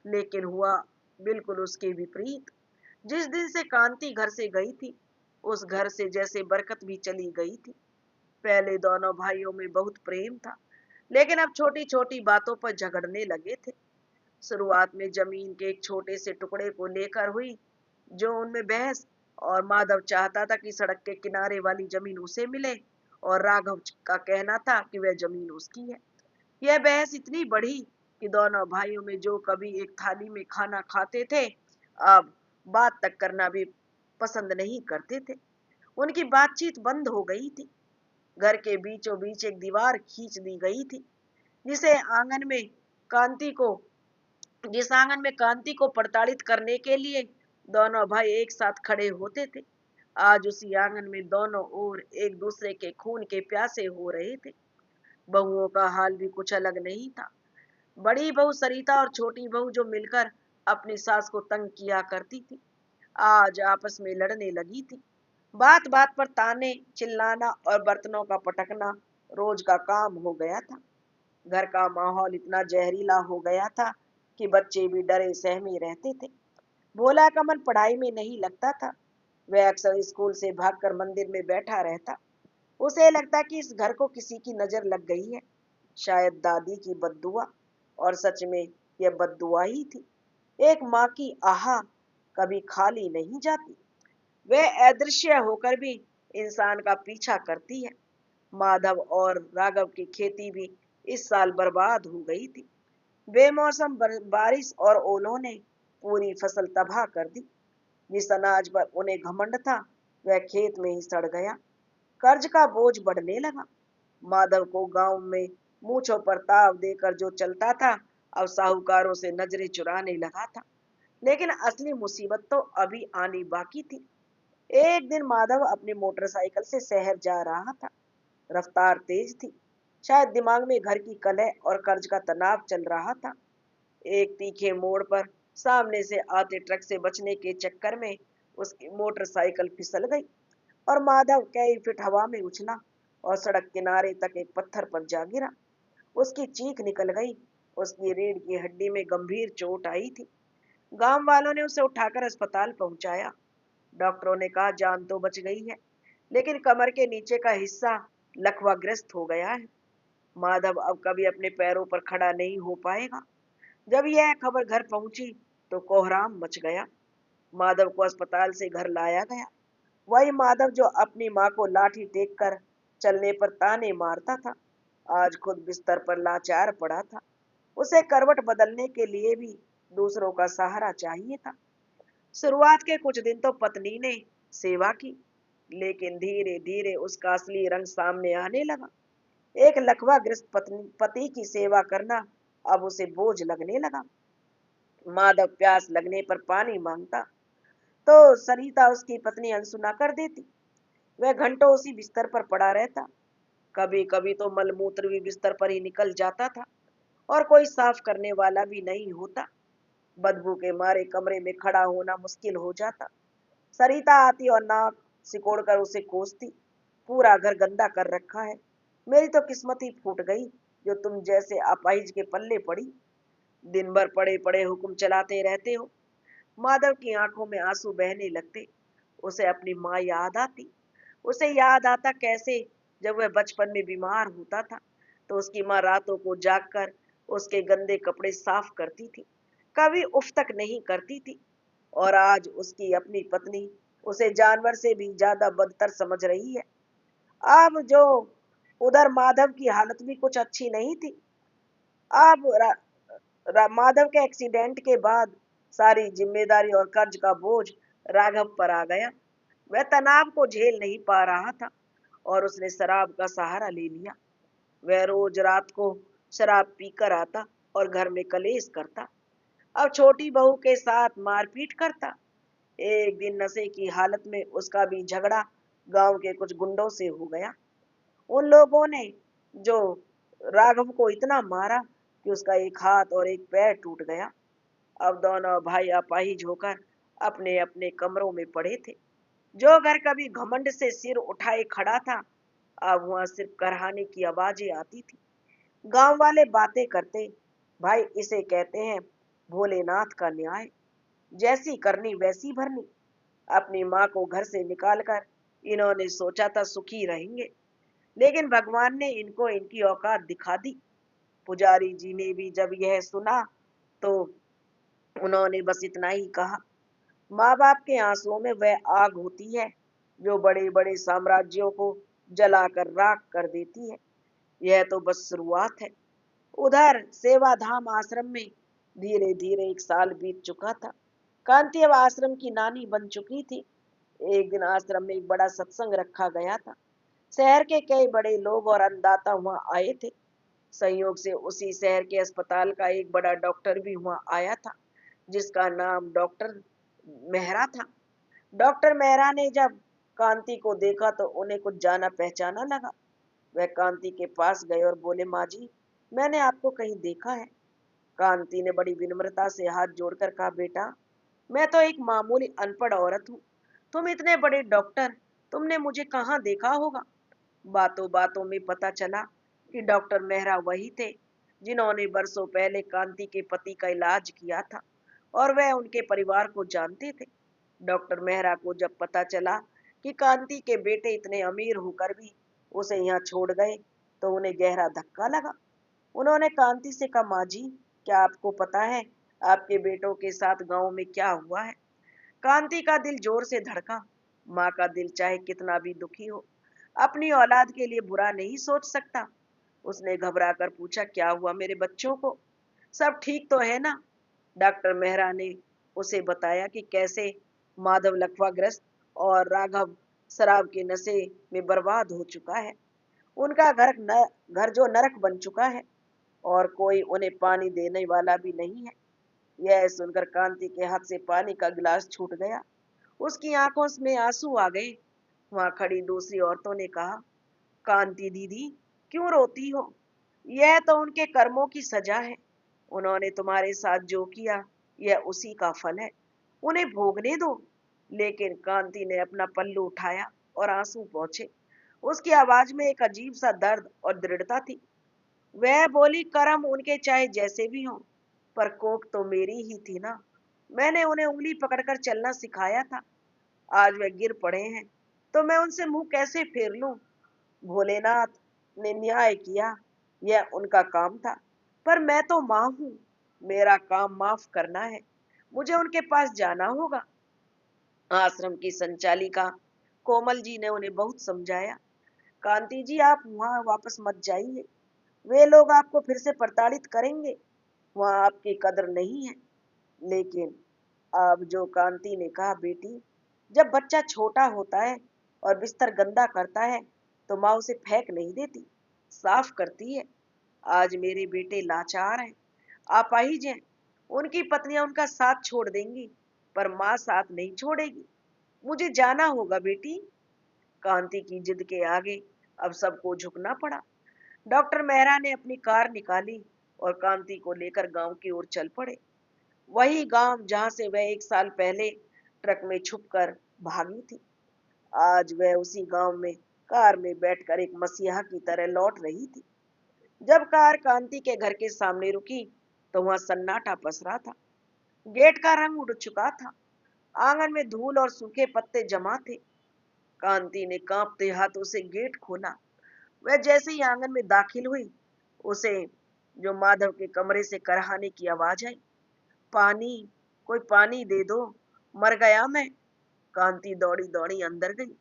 लेकिन हुआ बिल्कुल उसके विपरीत। जिस दिन से कांति घर से गई थी, उस घर से जैसे बरकत भी चली गई थी। पहले दोनों भाइयों में बहुत प्रेम था, लेकिन अब छोटी छोटी बातों पर झगड़ने लगे थे। शुरुआत में जमीन के एक छोटे से टुकड़े को लेकर हुई जो उनमें बहस, और माधव चाहता था कि सड़क के किनारे वाली जमीन उसे मिले और राघव का कहना था कि वह जमीन उसकी है। यह बहस इतनी बढ़ी कि दोनों भाइयों में जो कभी एक थाली में खाना खाते थे, अब बात तक करना भी पसंद नहीं करते थे। उनकी बातचीत बंद हो गई थी। घर के बीचों बीच एक दीवार खींच दी गई थी, जिसे आंगन में कांति को जिस आंगन में कांति को प्रताड़ित करने के लिए दोनों भाई एक साथ खड़े होते थे। आज उसी आंगन में दोनों ओर एक दूसरे के खून के प्यासे हो रहे थे। बहुओं का हाल भी कुछ अलग नहीं था। बड़ी बहू सरिता और छोटी बहू जो मिलकर अपनी सास को तंग किया करती थी, आज आपस में लड़ने लगी थी। बात बात पर ताने, चिल्लाना और बर्तनों का पटकना रोज का काम हो गया था। घर का माहौल इतना जहरीला हो गया था कि बच्चे भी डरे सहमे रहते थे। भोला का मन पढ़ाई में नहीं लगता था। वह अक्सर स्कूल से भागकर मंदिर में बैठा रहता। उसे लगता कि इस घर को किसी की नजर लग गई है, शायद दादी की बद्दुआ। और सच में यह बद्दुआ ही थी। एक माँ की आह कभी खाली नहीं जाती। वह अदृश्य होकर भी इंसान का पीछा करती है। माधव और राघव की खेती भी इस साल बर्बाद हो गई थी। बेमौसम बारिश और ओलों ने पूरी फसल तबाह कर दी। जिस अनाज पर उन्हें घमंड था, वह खेत में ही सड़ गया। कर्ज का बोझ बढ़ने लगा। माधव को गांव में मूछों पर ताव देकर जो चलता था, अब साहूकारों से नजरें चुराने लगा था। लेकिन असली मुसीबत तो अभी आनी बाकी थी। एक दिन माधव अपनी मोटरसाइकिल से शहर जा रहा था। रफ्तार तेज थी। शायद दिमाग में घर की कलह और कर्ज का तनाव चल रहा था। एक तीखे मोड़ पर सामने से आते ट्रक से बचने के चक्कर में उसकी मोटरसाइकिल फिसल गई और माधव कई फीट हवा में उछला और सड़क किनारे तक एक पत्थर पर जा गिरा। उसकी चीख निकल गई। उसकी रीढ़ की हड्डी में गंभीर चोट आई थी। गांव वालों ने उसे उठाकर अस्पताल पहुंचाया। डॉक्टरों ने कहा जान तो बच गई है, लेकिन कमर के नीचे का हिस्सा लकवाग्रस्त हो गया है। माधव अब कभी अपने पैरों पर खड़ा नहीं हो पाएगा। जब यह खबर घर पहुंची तो कोहराम मच गया। माधव को अस्पताल से घर लाया गया। वही माधव जो अपनी माँ को लाठी टेक कर चलने पर ताने मारता था, आज खुद बिस्तर पर लाचार पड़ा था। उसे करवट बदलने के लिए भी दूसरों का सहारा चाहिए था। शुरुआत के कुछ दिन तो पत्नी ने सेवा की, लेकिन धीरे धीरे उसका असली रंग सामने आने लगा। एक लकवाग्रस्त पति की सेवा करना अब उसे बोझ लगने लगा। माधव प्यास लगने पर पानी मांगता तो सरिता उसकी पत्नी अनसुना कर देती। वह घंटों उसी बिस्तर पर पड़ा रहता। कभी कभी तो मलमूत्र भी बिस्तर पर ही निकल जाता था और कोई साफ करने वाला भी नहीं होता। बदबू के मारे कमरे में खड़ा होना मुश्किल हो जाता। सरिता आती और नाक सिकोड़कर उसे कोसती। पूरा घर गंदा कर रखा है। मेरी तो किस्मत ही फूट गई जो तुम जैसे अपाहिज के पल्ले पड़ी। दिन भर पड़े पड़े हुक्म चलाते रहते हो। माधव की आंखों में आंसू बहने लगते। उसे अपनी माँ याद आती। उसे याद आता कैसे जब वह बचपन में बीमार होता था तो उसकी माँ रातों को जागकर उसके गंदे कपड़े साफ करती थी, कभी उफ तक नहीं करती थी। और आज उसकी अपनी पत्नी उसे जानवर से भी ज्यादा बदतर समझ रही है। अब जो उधर माधव की हालत भी कुछ अच्छी नहीं थी। अब माधव के एक्सीडेंट के बाद सारी जिम्मेदारी और कर्ज का बोझ राघव पर आ गया। वह तनाव को झेल नहीं पा रहा था और उसने शराब का सहारा ले लिया। वह रोज रात को शराब पीकर आता और घर में कलेश करता। अब छोटी बहू के साथ मारपीट करता। एक दिन नशे की हालत में उसका भी झगड़ा गांव के कुछ गुंडों से हो गया। उन लोगों ने जो राघव को इतना मारा कि उसका एक हाथ और एक पैर टूट गया। अब दोनों भाई अपाहिज होकर अपने अपने कमरों में पड़े थे। जो घर कभी घमंड से सिर उठाए खड़ा था, अब वहां सिर्फ करहाने की आवाजें आती थी। गांव वाले बातें करते, भाई इसे कहते हैं भोलेनाथ का न्याय, जैसी करनी वैसी भरनी। अपनी माँ को घर से निकालकर इन्होंने सोचा था सुखी रहेंगे, लेकिन भगवान ने इनको इनकी औकात दिखा दी। पुजारी जी ने भी जब यह सुना तो उन्होंने बस इतना ही कहा, माँ बाप के आंसुओं में वह आग होती है जो बड़े बड़े साम्राज्यों को जलाकर राख कर देती है। यह तो बस शुरुआत है। उधर सेवाधाम आश्रम में धीरे धीरे एक साल बीत चुका था। कांति अब आश्रम की नानी बन चुकी थी। एक दिन आश्रम में एक बड़ा सत्संग रखा गया था। शहर के कई बड़े लोग और अन्नदाता वहां आए थे। संयोग से उसी शहर के अस्पताल का एक बड़ा डॉक्टर भी वहां आया था, जिसका नाम डॉक्टर मेहरा था। डॉक्टर मेहरा ने जब कांति को देखा तो उन्हें कुछ जाना पहचाना लगा। वह कांति के पास गए और बोले, माँ जी, मैंने आपको कहीं देखा है। कांति ने बड़ी विनम्रता से हाथ जोड़कर कहा, बेटा, मैं तो एक मामूली अनपढ़ औरत हूँ। तुम इतने बड़े डॉक्टर, तुमने मुझे कहाँ देखा होगा। बातों बातों में पता चला कि डॉक्टर मेहरा वही थे जिन्होंने बरसों पहले कांति के पति का इलाज किया था, और वह उनके परिवार को जानते थे। डॉक्टर मेहरा को जब पता चला कि कांति के बेटे इतने अमीर होकर भी उसे यहाँ छोड़ गए, तो उन्हें गहरा धक्का लगा। उन्होंने कांति से कहा, माँ जी, क्या आपको पता है आपके बेटों के साथ गांव में क्या हुआ है। कांति का दिल जोर से धड़का। माँ का दिल चाहे कितना भी दुखी हो, अपनी औलाद के लिए बुरा नहीं सोच सकता। उसने घबरा कर पूछा, क्या हुआ मेरे बच्चों को, सब ठीक तो है ना। डॉक्टर मेहरा ने उसे बताया कि कैसे माधव लकवाग्रस्त और राघव शराब के नशे में बर्बाद हो चुका है। उनका घर जो नरक बन चुका है, और कोई उन्हें पानी देने वाला भी नहीं है। यह सुनकर कांति के हाथ से पानी का गिलास छूट गया। उसकी आंखों में आंसू आ गए। वहां खड़ी दूसरी औरतों ने कहा, कांति दीदी, क्यों रोती हो। यह तो उनके कर्मों की सजा है। उन्होंने तुम्हारे साथ जो किया, यह उसी का फल है। उन्हें भोगने दो। लेकिन कांति ने अपना पल्लू उठाया और आंसू पहुंचे। उसकी आवाज में एक अजीब सा दर्द और दृढ़ता थी। वह बोली, कर्म उनके चाहे जैसे भी हों, पर कोख तो मेरी ही थी ना। मैंने उन्हें उंगली पकड़कर चलना सिखाया था। आज वे गिर पड़े हैं, तो मैं उनसे मुंह कैसे फेर लूं। भोलेनाथ ने न्याय किया, यह उनका काम था। पर मैं तो माँ हूँ, मेरा काम माफ करना है। मुझे उनके पास जाना होगा। आश्रम की संचालिका कोमल जी ने उन्हें बहुत समझाया। कांति जी, आप वहां वापस मत जाइए। वे लोग आपको फिर से प्रताड़ित करेंगे। वहां आपकी कदर नहीं है। लेकिन अब जो कांति ने कहा, बेटी, जब बच्चा छोटा होता है और बिस्तर गंदा करता है, तो माँ उसे फेंक नहीं देती, साफ करती है। आज मेरे बेटे लाचार हैं, अपाहिज हैं। उनकी पत्नियां उनका साथ छोड़ देंगी, पर माँ साथ नहीं छोड़ेगी। मुझे जाना होगा बेटी। कांति की जिद के आगे अब सबको झुकना पड़ा। डॉक्टर मेहरा ने अपनी कार निकाली और कांति को लेकर गांव की ओर चल पड़े। वही गांव जहां से वह 1 साल पहले ट्रक में छुपकर भागी थी। आज वह उसी गांव में कार में बैठकर एक मसीहा की तरह लौट रही थी। जब कार कांति के घर के सामने रुकी, तो वहां सन्नाटा पसरा था। गेट का रंग उड़ चुका था। आंगन में धूल और सूखे पत्ते जमा थे। कांति ने कांपते हाथों से गेट खोला। वह जैसे ही आंगन में दाखिल हुई, उसे जो माधव के कमरे से करहाने की आवाज आई, पानी, कोई पानी दे दो, मर गया मैं। कांति दौड़ी दौड़ी अंदर गई।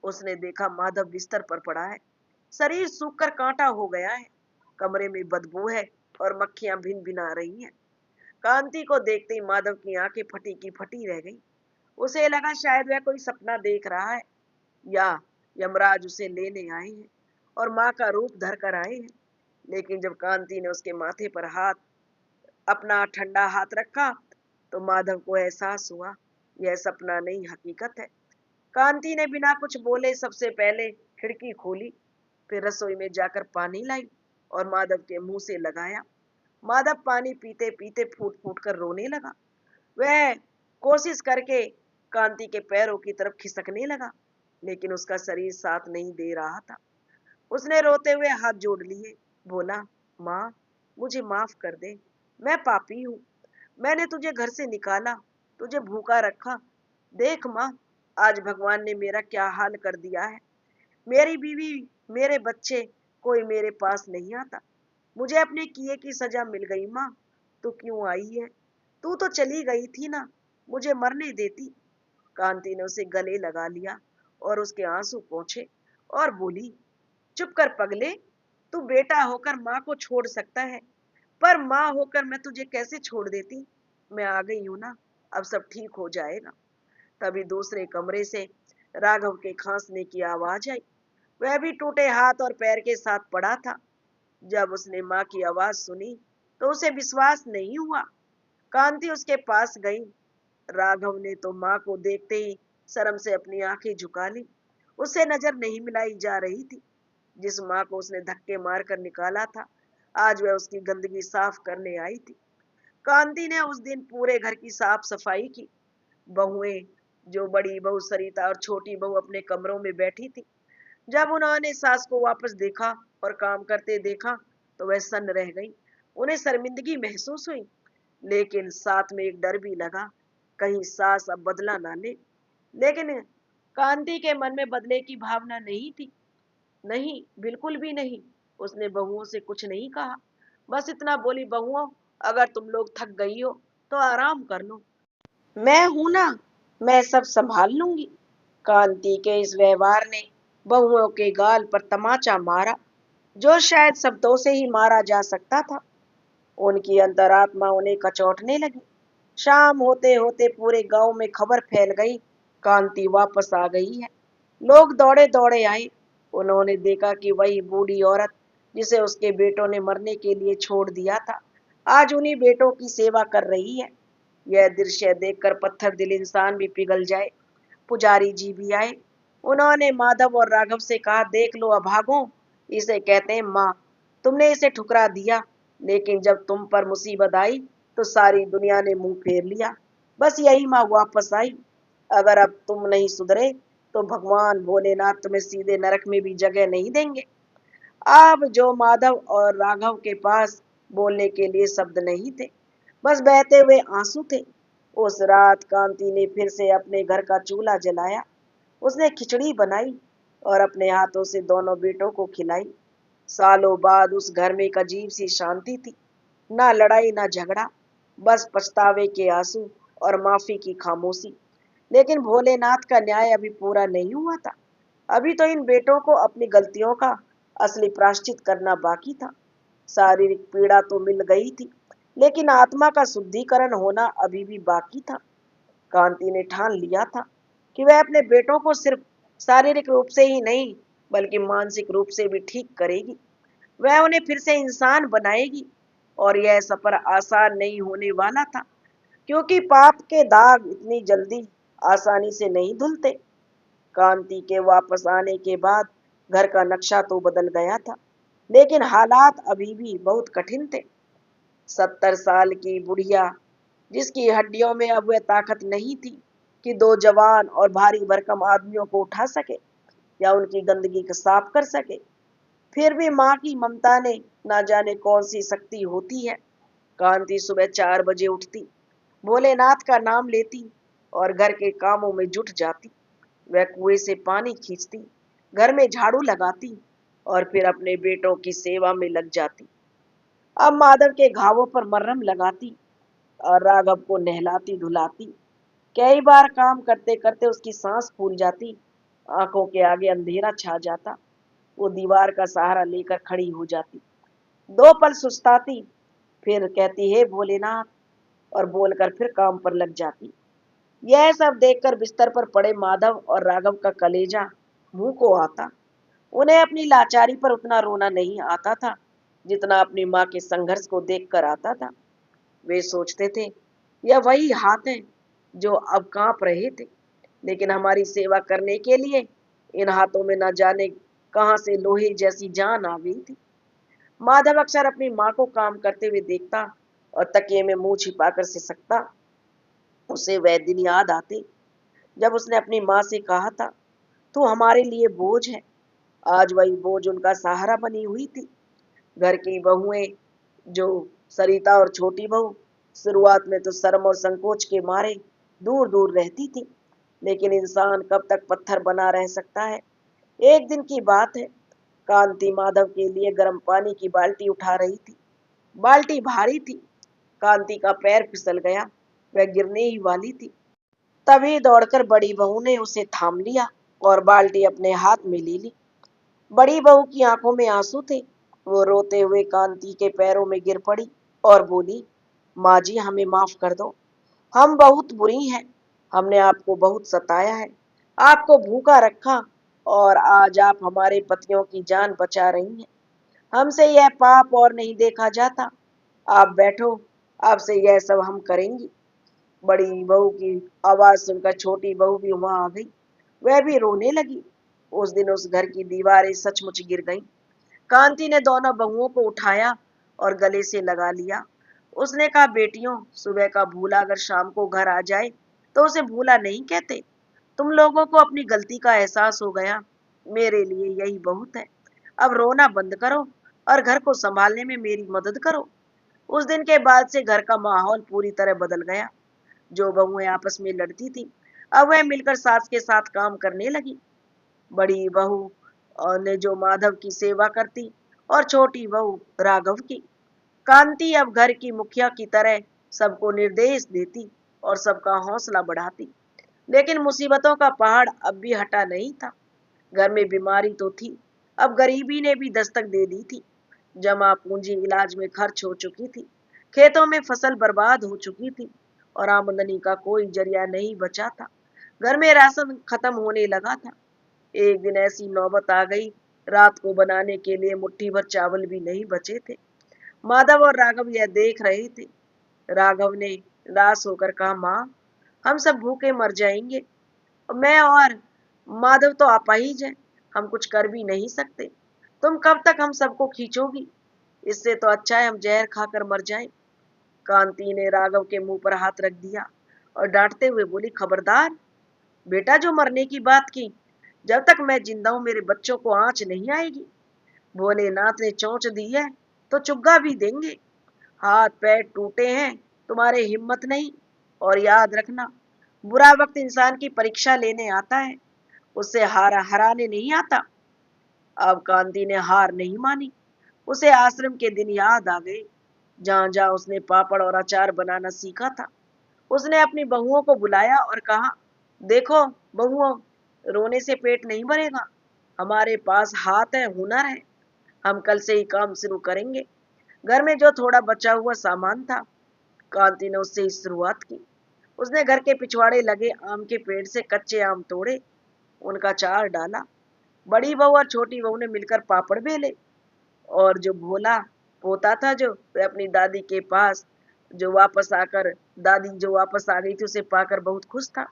उसने देखा माधव बिस्तर पर पड़ा है। शरीर सूखकर कांटा हो गया है। कमरे में बदबू है और मक्खियां भिन भिना रही हैं। कांति को देखते ही माधव की आंखें फटी की फटी रह गई। उसे लगा शायद वह कोई सपना देख रहा है, या यमराज उसे लेने आए हैं और माँ का रूप धर कर आए हैं। लेकिन जब कांति ने उसके माथे पर अपना ठंडा हाथ रखा, तो माधव को एहसास हुआ यह सपना नहीं, हकीकत है। कांति ने बिना कुछ बोले सबसे पहले खिड़की खोली, फिर रसोई में जाकर पानी लाई और माधव के मुंह से लगाया। माधव पानी पीते पीते फूट फूट कर रोने लगा। वह कोशिश करके कांति के पैरों की तरफ खिसकने लगा, लेकिन उसका शरीर साथ नहीं दे रहा था। उसने रोते हुए हाथ जोड़ लिए, बोला, माँ, मुझे माफ कर दे। मैं पापी हूँ। मैंने तुझे घर से निकाला, तुझे भूखा रखा। देख माँ, आज भगवान ने मेरा क्या हाल कर दिया है। मेरी बीवी, मेरे बच्चे, कोई मेरे पास नहीं आता। मुझे अपने किए की सजा मिल गई। माँ, तू क्यों आई है। तू तो चली गई थी ना, मुझे मरने देती। कांति ने उसे गले लगा लिया और उसके आंसू पोंछे और बोली, चुप कर पगले। तू बेटा होकर माँ को छोड़ सकता है, पर माँ होकर मैं तुझे कैसे छोड़ देती। मैं आ गई हूं ना, अब सब ठीक हो जाएगा। तभी दूसरे कमरे से राघव के खांसने की आवाज आई। वह भी टूटे हाथ और पैर के साथ पड़ा था। जब उसने माँ की आवाज सुनी, तो उसे विश्वास नहीं हुआ। कांति उसके पास गई। राघव ने तो माँ को देखते ही शर्म से अपनी आंखें झुका ली। उससे नजर नहीं मिलाई जा रही थी। जिस माँ को उसने धक्के मारकर निकाला था, आज वह उसकी गंदगी साफ करने आई थी। कांति ने उस दिन पूरे घर की साफ सफाई की। बहुएं, जो बड़ी बहू सरिता और छोटी बहू अपने कमरों में बैठी थी, जब उन्होंने सास को वापस देखा और काम करते देखा तो वह सन्न रह गई। उन्हें शर्मिंदगी महसूस हुई, लेकिन साथ में एक डर भी लगा, कहीं सास अब बदला ना ले। लेकिन कांति के मन में बदले की भावना नहीं थी। नहीं, बिल्कुल भी नहीं। उसने बहुओं से कुछ नहीं कहा, बस इतना बोली, बहुओं, अगर तुम लोग थक गई हो तो आराम कर लो, मैं हूं ना, मैं सब संभाल लूंगी। कांति के इस व्यवहार ने बहुओं के गाल पर तमाचा मारा, जो शायद शब्दों से ही मारा जा सकता था। उनकी अंतरात्मा उन्हें कचोटने लगी। शाम होते होते पूरे गांव में खबर फैल गई, कांति वापस आ गई है। लोग दौड़े दौड़े आए। उन्होंने देखा कि वही बूढ़ी औरत जिसे उसके बेटों ने मरने के लिए छोड़ दिया था, आज उन्हीं बेटों की सेवा कर रही है। यह दृश्य देखकर पत्थर दिल इंसान भी पिघल जाए। पुजारी जी भी आए। उन्होंने माधव और राघव से कहा, देख लो अभागों, इसे कहते हैं माँ। तुमने इसे ठुकरा दिया, लेकिन जब तुम पर मुसीबत आई तो सारी दुनिया ने मुंह फेर लिया। बस यही माँ वापस आई। अगर अब तुम नहीं सुधरे तो भगवान भोलेनाथ तुम्हें सीधे नरक में भी जगह नहीं देंगे। अब जो माधव और राघव के पास बोलने के लिए शब्द नहीं थे, बस बहते हुए आंसू थे। उस रात कांति ने फिर से अपने घर का चूल्हा जलाया। उसने खिचड़ी बनाई और अपने हाथों से दोनों बेटों को खिलाई। सालों बाद उस घर में एक अजीब सी शांति थी, ना लड़ाई ना झगड़ा, बस पछतावे के आंसू और माफी की खामोशी। लेकिन भोलेनाथ का न्याय अभी पूरा नहीं हुआ था। अभी तो इन बेटों को अपनी गलतियों का असली प्रायश्चित करना बाकी था। शारीरिक पीड़ा तो मिल गई थी, लेकिन आत्मा का शुद्धिकरण होना अभी भी बाकी था। कांति ने ठान लिया था कि वह अपने बेटों को सिर्फ शारीरिक रूप से ही नहीं, बल्कि मानसिक रूप से भी ठीक करेगी। वह उन्हें फिर से इंसान बनाएगी। और यह सफर आसान नहीं होने वाला था, क्योंकि पाप के दाग इतनी जल्दी आसानी से नहीं धुलते। कांति के वापस आने के बाद घर का नक्शा तो बदल गया था, लेकिन हालात अभी भी बहुत कठिन थे। 70 साल की बुढ़िया, जिसकी हड्डियों में अब वह ताकत नहीं थी कि दो जवान और भारी भरकम आदमियों को उठा सके या उनकी गंदगी को साफ कर सके, फिर भी माँ की ममता ने ना जाने कौन सी शक्ति होती है। कांति सुबह 4 बजे उठती, भोलेनाथ का नाम लेती और घर के कामों में जुट जाती। वह कुएं से पानी खींचती, घर में झाड़ू लगाती और फिर अपने बेटों की सेवा में लग जाती। अब माधव के घावों पर मरहम लगाती और राघव को नहलाती धुलाती। कई बार काम करते करते उसकी सांस फूल जाती, आंखों के आगे अंधेरा छा जाता। वो दीवार का सहारा लेकर खड़ी हो जाती, 2 पल सुस्ताती, फिर कहती है भोलेनाथ, और बोलकर फिर काम पर लग जाती। यह सब देखकर बिस्तर पर पड़े माधव और राघव का कलेजा मुंह को आता। उन्हें अपनी लाचारी पर उतना रोना नहीं आता था जितना अपनी माँ के संघर्ष को देखकर आता था। वे सोचते थे, यह वही हाथ हैं जो अब कांप रहे थे, लेकिन हमारी सेवा करने के लिए इन हाथों में न जाने कहां से लोहे जैसी जान आ गई थी। माधव अक्सर अपनी माँ को काम करते हुए देखता और तकिए में मुंह छिपाकर सिसकता। उसे वह दिन याद आते जब उसने अपनी माँ से कहा था, तू हमारे लिए बोझ है। आज वही बोझ उनका सहारा बनी हुई थी। घर की बहुएं, जो सरिता और छोटी बहू, शुरुआत में तो शर्म और संकोच के मारे दूर दूर रहती थी, लेकिन इंसान कब तक पत्थर बना रह सकता है। एक दिन की बात है, कांति माधव के लिए गर्म पानी की बाल्टी उठा रही थी। बाल्टी भारी थी, कांति का पैर फिसल गया, वह गिरने ही वाली थी। तभी दौड़कर बड़ी बहू ने उसे थाम लिया और बाल्टी अपने हाथ में ले ली। बड़ी बहू की आंखों में आंसू थे। वो रोते हुए कांति के पैरों में गिर पड़ी और बोली, माँ जी, हमें माफ कर दो, हम बहुत बुरी हैं। हमने आपको बहुत सताया है, आपको भूखा रखा, और आज आप हमारे पतियों की जान बचा रही हैं। हमसे यह पाप और नहीं देखा जाता। आप बैठो, आपसे यह सब हम करेंगी। बड़ी बहू की आवाज सुनकर छोटी बहू भी वहां आ गई। वह भी रोने लगी। उस दिन उस घर की दीवारें सचमुच गिर गईं। कांति ने दोनों बहुओं को उठाया और गले से लगा लिया। उसने कहा, बेटियों, सुबह का भूला अगर शाम को घर आ जाए तो उसे भूला नहीं कहते। तुम लोगों को अपनी गलती का एहसास हो गया, मेरे लिए यही बहुत है। अब रोना बंद करो और घर को संभालने में मेरी मदद करो। उस दिन के बाद से घर का माहौल पूरी तरह बदल गया। जो बहुएं आपस में लड़ती थी, अब वह मिलकर सास के साथ काम करने लगी। बड़ी बहू और ने जो माधव की सेवा करती और छोटी बहू राघव की। कांति अब घर की मुखिया की तरह सबको निर्देश देती और सबका हौसला बढ़ाती। लेकिन मुसीबतों का पहाड़ अब भी हटा नहीं था। घर में बीमारी तो थी, अब गरीबी ने भी दस्तक दे दी थी। जमा पूंजी इलाज में खर्च हो चुकी थी। खेतों में फसल बर्बाद हो चुकी थी और आमदनी का कोई जरिया नहीं बचा था। घर में राशन खत्म होने लगा था। एक दिन ऐसी नौबत आ गई, रात को बनाने के लिए मुट्ठी भर चावल भी नहीं बचे थे। माधव और राघव यह देख रहे थे। राघव ने निराश होकर कहा, माँ, हम सब भूखे मर जाएंगे। मैं और माधव तो अपाहिज हैं, हम कुछ कर भी नहीं सकते। तुम कब तक हम सबको खींचोगी? इससे तो अच्छा है हम जहर खाकर मर जाएं। कांति ने राघव के मुंह पर हाथ रख दिया और डांटते हुए बोली, खबरदार बेटा, जो मरने की बात की, जब तक मैं जिंदा हूं मेरे बच्चों को आंच नहीं आएगी। भोलेनाथ ने चोंच दी है तो चुग्गा भी देंगे। हाथ पैर टूटे हैं, तुम्हारे हिम्मत नहीं। और याद रखना, बुरा वक्त इंसान की परीक्षा लेने आता है, उससे हराने नहीं आता। अब कांति ने हार नहीं मानी। उसे आश्रम के दिन याद आ गए, जहां जहां उसने पापड़ और अचार बनाना सीखा था। उसने अपनी बहुओं को बुलाया और कहा, देखो बहुओं, रोने से पेट नहीं भरेगा। हमारे पास हाथ है, हुनर है। हम कल से ही काम शुरू करेंगे। घर में जो थोड़ा बचा हुआ सामान था, कांति ने उससे ही शुरुआत की। उसने घर के पिछवाड़े लगे आम के पेड़ से कच्चे आम तोड़े, उनका चार डाला। बड़ी बहू और छोटी बहू ने मिलकर पापड़ बेले। और जो भोला पोता था, जो वह अपनी दादी के पास जो वापस आकर दादी जो वापस आ गई थी उसे पाकर बहुत खुश था।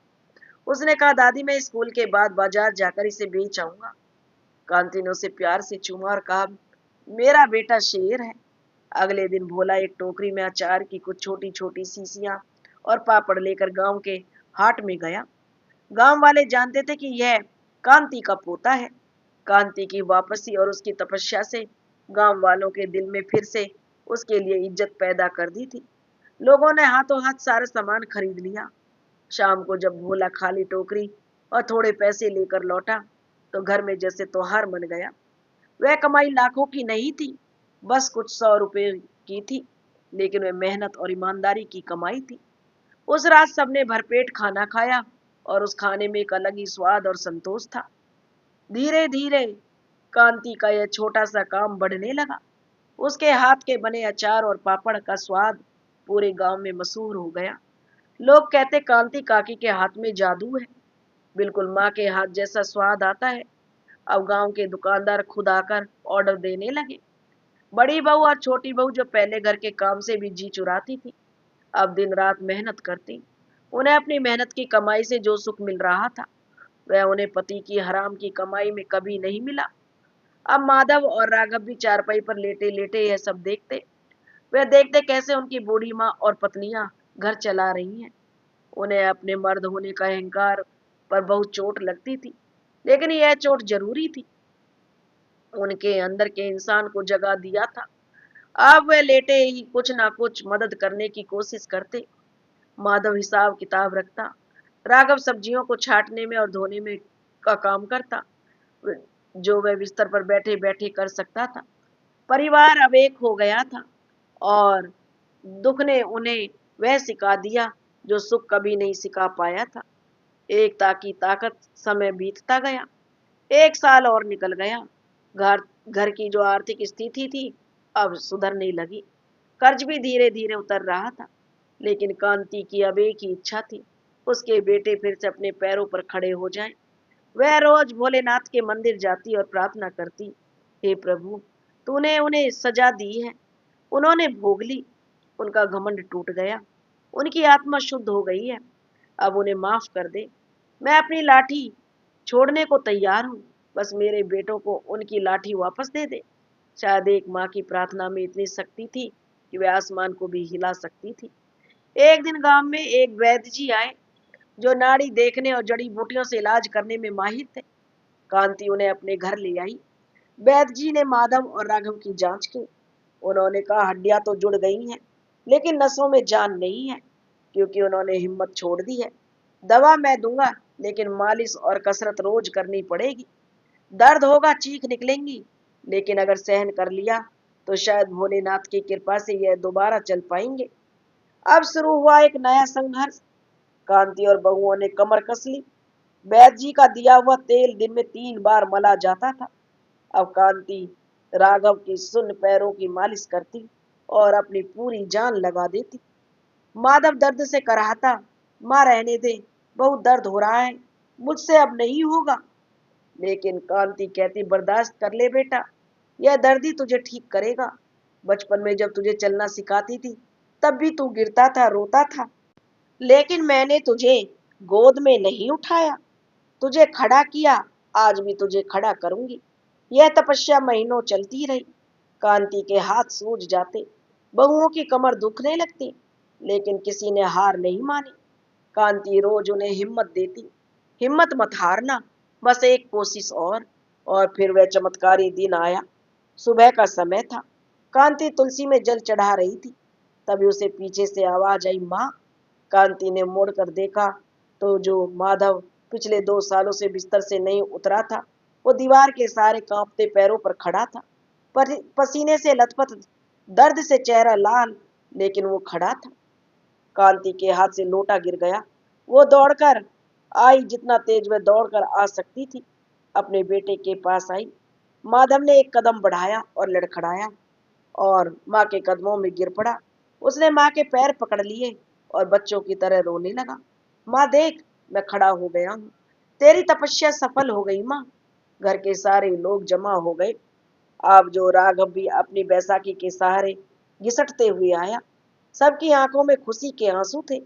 उसने कहा, दादी, मैं स्कूल के बाद बाजार जाकर इसे बेच आऊंगा। कांति ने उसे प्यार से चूमा और कहा, मेरा बेटा शेर है। अगले दिन भोला एक टोकरी में अचार की कुछ छोटी छोटी शीशियां और पापड़ लेकर गांव के हाट में गया। गांव वाले जानते थे कि यह कांति का पोता है। कांति की वापसी और उसकी तपस्या से गांव वालों के दिल में फिर से उसके लिए इज्जत पैदा कर दी थी। लोगों ने हाथों हाथ सारा सामान खरीद लिया। शाम को जब भोला खाली टोकरी और थोड़े पैसे लेकर लौटा तो घर में जैसे त्योहार मन गया। वह कमाई लाखों की नहीं थी, बस कुछ 100 रुपए की थी, लेकिन वह मेहनत और ईमानदारी की कमाई थी। उस रात सबने भरपेट खाना खाया और उस खाने में एक अलग ही स्वाद और संतोष था। धीरे धीरे कांति का यह छोटा सा काम बढ़ने लगा। उसके हाथ के बने अचार और पापड़ का स्वाद पूरे गांव में मशहूर हो गया। लोग कहते, कांति काकी के हाथ में जादू है, बिल्कुल माँ के हाथ जैसा स्वाद आता है। अब गांव के दुकानदार खुद आकर ऑर्डर देने लगे। बड़ी बहू और छोटी बहू, जो पहले घर के काम से भी जी चुराती थी, अब दिन रात मेहनत करती। उन्हें अपनी मेहनत की कमाई से जो सुख मिल रहा था, वह उन्हें पति की हराम की कमाई में कभी नहीं मिला। अब माधव और राघव भी चारपाई पर लेटे लेटे यह सब देखते। वे देखते कैसे उनकी बूढ़ी माँ और पत्नियां घर चला रही हैं। उन्हें अपने मर्द होने का अहंकार पर बहुत चोट लगती थी, लेकिन यह चोट जरूरी थी। उनके अंदर के इंसान को जगा दिया था। अब वे लेटे ही कुछ ना कुछ मदद करने की कोशिश करते। माधव हिसाब किताब रखता, राघव सब्जियों को छांटने में और धोने में का काम करता, जो वह बिस्तर पर बैठे बैठे कर सकता था। परिवार अब एक हो गया था और दुख ने उन्हें वह सिखा दिया जो सुख कभी नहीं सिखा पाया था। एकता की ताकत। समय बीतता गया। 1 साल और निकल गया। घर घर की जो आर्थिक स्थिति थी अब सुधरने लगी। कर्ज भी धीरे धीरे उतर रहा था। लेकिन कांति की अब एक ही इच्छा थी, उसके बेटे फिर से अपने पैरों पर खड़े हो जाएं। वह रोज भोलेनाथ के मंदिर जाती और प्रार्थना करती, हे प्रभु, तूने उन्हें सजा दी है, उन्होंने भोग ली, उनका घमंड टूट गया, उनकी आत्मा शुद्ध हो गई है, अब उन्हें माफ कर दे। मैं अपनी लाठी छोड़ने को तैयार हूँ। बस मेरे बेटों को उनकी लाठी वापस दे दे। शायद एक माँ की प्रार्थना में इतनी शक्ति थी कि वे आसमान को भी हिला सकती थी। एक दिन गांव में एक वैद्य जी आए, जो नाड़ी देखने और जड़ी बूटियों से इलाज करने में माहिर थे। कांति उन्हें अपने घर ले आई। वैद्य जी ने माधव और राघव की जांच की। उन्होंने कहा, हड्डियां तो जुड़ गई हैं, लेकिन नसों में जान नहीं है, क्योंकि उन्होंने हिम्मत छोड़ दी है। दवा मैं दूंगा, लेकिन मालिश और कसरत रोज करनी पड़ेगी। दर्द होगा, चीख निकलेंगी, लेकिन अगर सहन कर लिया तो शायद भोलेनाथ की कृपा से यह दोबारा चल पाएंगे। अब शुरू हुआ एक नया संघर्ष। कांति और बहुओं ने कमर कस ली। वैद्य जी का दिया हुआ तेल दिन में 3 बार मला जाता था। अब कांति राघव की सुन्न पैरों की मालिश करती और अपनी पूरी जान लगा देती। माधव दर्द से कराहता, मां रहने दे, बहुत दर्द हो रहा है, मुझसे अब नहीं होगा। लेकिन कांति कहती, बर्दाश्त कर ले बेटा, यह दर्द ही तुझे ठीक करेगा। बचपन में जब तुझे चलना सिखाती थी, तब भी तू गिरता था, रोता था, लेकिन मैंने तुझे गोद में नहीं उठाया, तुझे खड़ा किया। आज भी तुझे खड़ा करूंगी। यह तपस्या महीनों चलती रही। कांति के हाथ सूज जाते, बहुओं की कमर दुखने लगती, लेकिन किसी ने हार नहीं मानी। कांति रोज उन्हें हिम्मत देती, हिम्मत मत हारना, बस एक कोशिश और फिर वह चमत्कारी दिन आया। सुबह का समय था। कांति तुलसी में जल चढ़ा रही थी। तभी उसे पीछे से आवाज आई, माँ। कांति ने मुड़कर देखा तो जो माधव पिछले 2 सालों से बिस्तर से नहीं उतरा था, वो दीवार के सहारे कांपते पैरों पर खड़ा था। पसीने से लथपथ, दर्द से चेहरा लाल, लेकिन वो खड़ा था। कांति के हाथ से लोटा गिर गया। वो दौड़कर आई, जितना तेज वह दौड़कर आ सकती थी। अपने बेटे के पास आई। माधव ने एक कदम बढ़ाया और लड़खड़ाया और माँ के कदमों में गिर पड़ा। उसने माँ के पैर पकड़ लिए और बच्चों की तरह रोने लगा। माँ देख, मैं खड़ा हो गया हूँ, तेरी तपस्या सफल हो गई माँ। घर के सारे लोग जमा हो गए। अब जो राघव भी अपनी बैसाखी के सहारे घिसटते हुए आया। सबकी आंखों में खुशी के आंसू थे।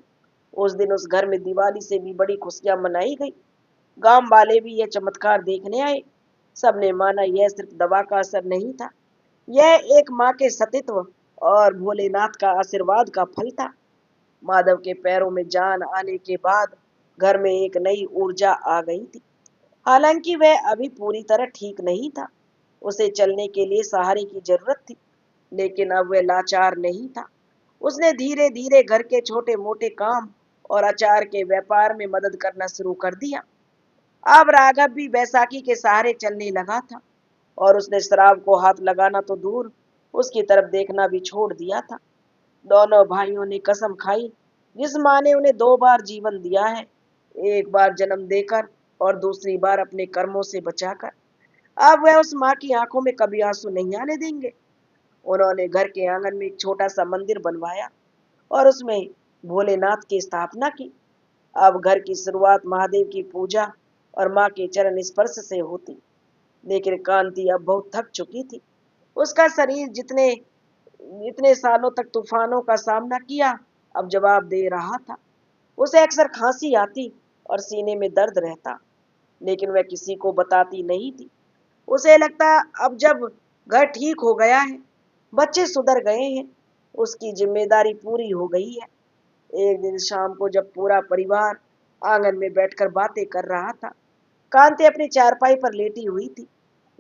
उस दिन उस घर में दिवाली से भी बड़ी खुशियां मनाई गई। गांव वाले भी यह चमत्कार देखने आए। सबने माना यह सिर्फ दवा का असर नहीं था, यह एक माँ के सतीत्व और भोलेनाथ का आशीर्वाद का फल था। माधव के पैरों में जान आने के बाद घर में एक नई ऊर्जा आ गई थी। हालांकि वह अभी पूरी तरह ठीक नहीं था, उसे चलने के लिए सहारे की जरूरत थी, लेकिन अब वह लाचार नहीं था। उसने धीरे धीरे घर के छोटे मोटे काम और अचार के व्यापार में मदद करना शुरू कर दिया। अब राघव भी बैसाखी के सहारे चलने लगा था और उसने शराब को हाथ लगाना तो दूर, उसकी तरफ देखना भी छोड़ दिया था। दोनों भाइयों ने कसम खाई, जिस माँ ने उन्हें 2 बार जीवन दिया है, एक बार जन्म देकर और दूसरी बार अपने कर्मों से बचाकर, अब वह उस माँ की आंखों में कभी आंसू नहीं आने देंगे। उन्होंने घर के आंगन में एक छोटा सा मंदिर बनवाया और उसमें भोलेनाथ की स्थापना की। अब घर की शुरुआत महादेव की पूजा और माँ के चरण स्पर्श से होती। लेकिन कांति अब बहुत थक चुकी थी। उसका शरीर जितने इतने सालों तक तूफानों का सामना किया, अब जवाब दे रहा था। उसे अक्सर खांसी आती और सीने में दर्द रहता, लेकिन वह किसी को बताती नहीं थी। उसे लगता, अब जब घर ठीक हो गया है, बच्चे सुधर गए हैं, उसकी जिम्मेदारी पूरी हो गई है। एक दिन शाम को जब पूरा परिवार आंगन में बैठकर बातें कर रहा था, कांति अपनी चारपाई पर लेटी हुई थी।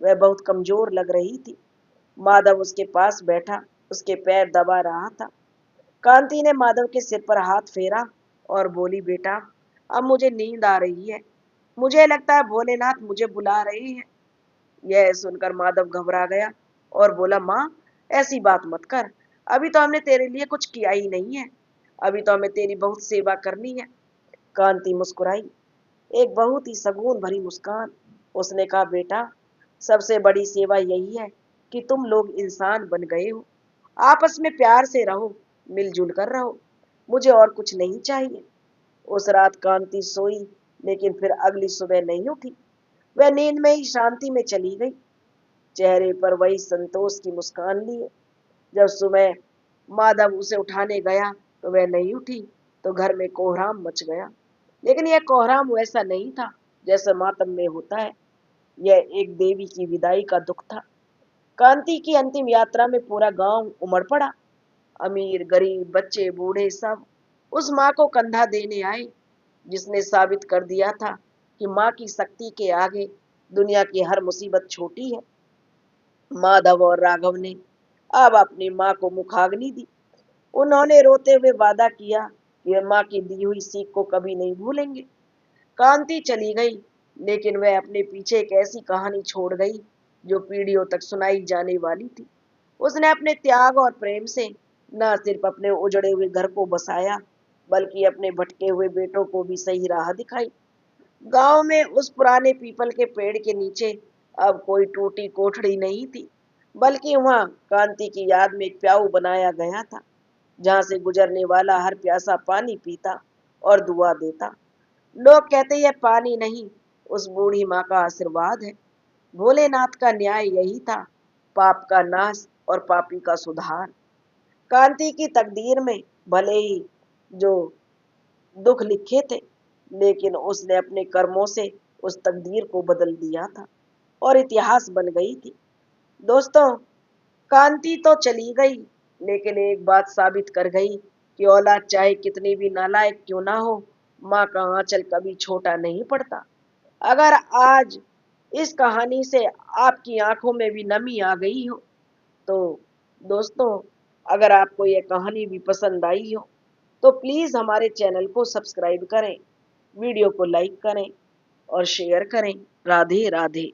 वह बहुत कमजोर लग रही थी। माधव उसके पास बैठा उसके पैर दबा रहा था। कांति ने माधव के सिर पर हाथ फेरा और बोली, बेटा, अब मुझे नींद आ रही है, मुझे लगता है भोलेनाथ मुझे बुला रहे हैं। यह सुनकर माधव घबरा गया और बोला, माँ, ऐसी बात मत कर, अभी तो हमने तेरे लिए कुछ किया ही नहीं है, अभी तो हमें तेरी बहुत सेवा करनी है। कांति मुस्कुराई, एक बहुत ही सगुन भरी मुस्कान। उसने कहा, बेटा, सबसे बड़ी सेवा यही है कि तुम लोग इंसान बन गए हो। आपस में प्यार से रहो, मिलजुल कर रहो, मुझे और कुछ नहीं चाहिए। उस रात कांति सोई, लेकिन फिर अगली सुबह नहीं उठी। वह नींद में ही शांति में चली गई, चेहरे पर वही संतोष की मुस्कान लिए। जब सुबह माधव उसे उठाने गया तो वह नहीं उठी, तो घर में कोहराम मच गया। लेकिन यह कोहराम वैसा नहीं था जैसा मातम में होता है। यह एक देवी की विदाई का दुख था। कांति की अंतिम यात्रा में पूरा गांव उमड़ पड़ा। अमीर, गरीब, बच्चे, बूढ़े सब उस माँ को कंधा देने आए जिसने साबित कर दिया था कि माँ की शक्ति के आगे दुनिया की हर मुसीबत छोटी है। माधव और राघव ने अब अपनी माँ को मुखाग्नि दी। उन्होंने रोते हुए वादा किया कि वे माँ की दी हुई सीख को कभी नहीं भूलेंगे। कांति चली गई, लेकिन वह अपने पीछे एक ऐसी कहानी छोड़ गई जो पीढ़ियों तक सुनाई जाने वाली थी। उसने अपने त्याग और प्रेम से न सिर्फ अपने उजड़े हुए घर को बसाया, बल्कि अपने भटके हुए बेटों को भी सही राह दिखाई। गांव में उस पुराने पीपल के पेड़ के नीचे अब कोई टूटी कोठड़ी नहीं थी, बल्कि वहां कांति की याद में एक प्याऊ बनाया गया था, जहां से गुजरने वाला हर प्यासा पानी पीता और दुआ देता। लोग कहते यह पानी नहीं, उस बूढ़ी माँ का आशीर्वाद है। भोलेनाथ का न्याय यही था, पाप का नाश और पापी का सुधार। कांति की तकदीर में भले ही जो दुख लिखे थे, लेकिन उसने अपने कर्मों से उस तकदीर को बदल दिया था और इतिहास बन गई थी। दोस्तों, कांति तो चली गई, लेकिन एक बात साबित कर गई कि औलाद चाहे कितनी भी नालायक क्यों ना हो, माँ का आंचल कभी छोटा नहीं पड़ता। अगर आज इस कहानी से आपकी आंखों में भी नमी आ गई हो, तो दोस्तों, अगर आपको यह कहानी भी पसंद आई हो, तो प्लीज हमारे चैनल को सब्सक्राइब करें, वीडियो को लाइक करें और शेयर करें। राधे राधे।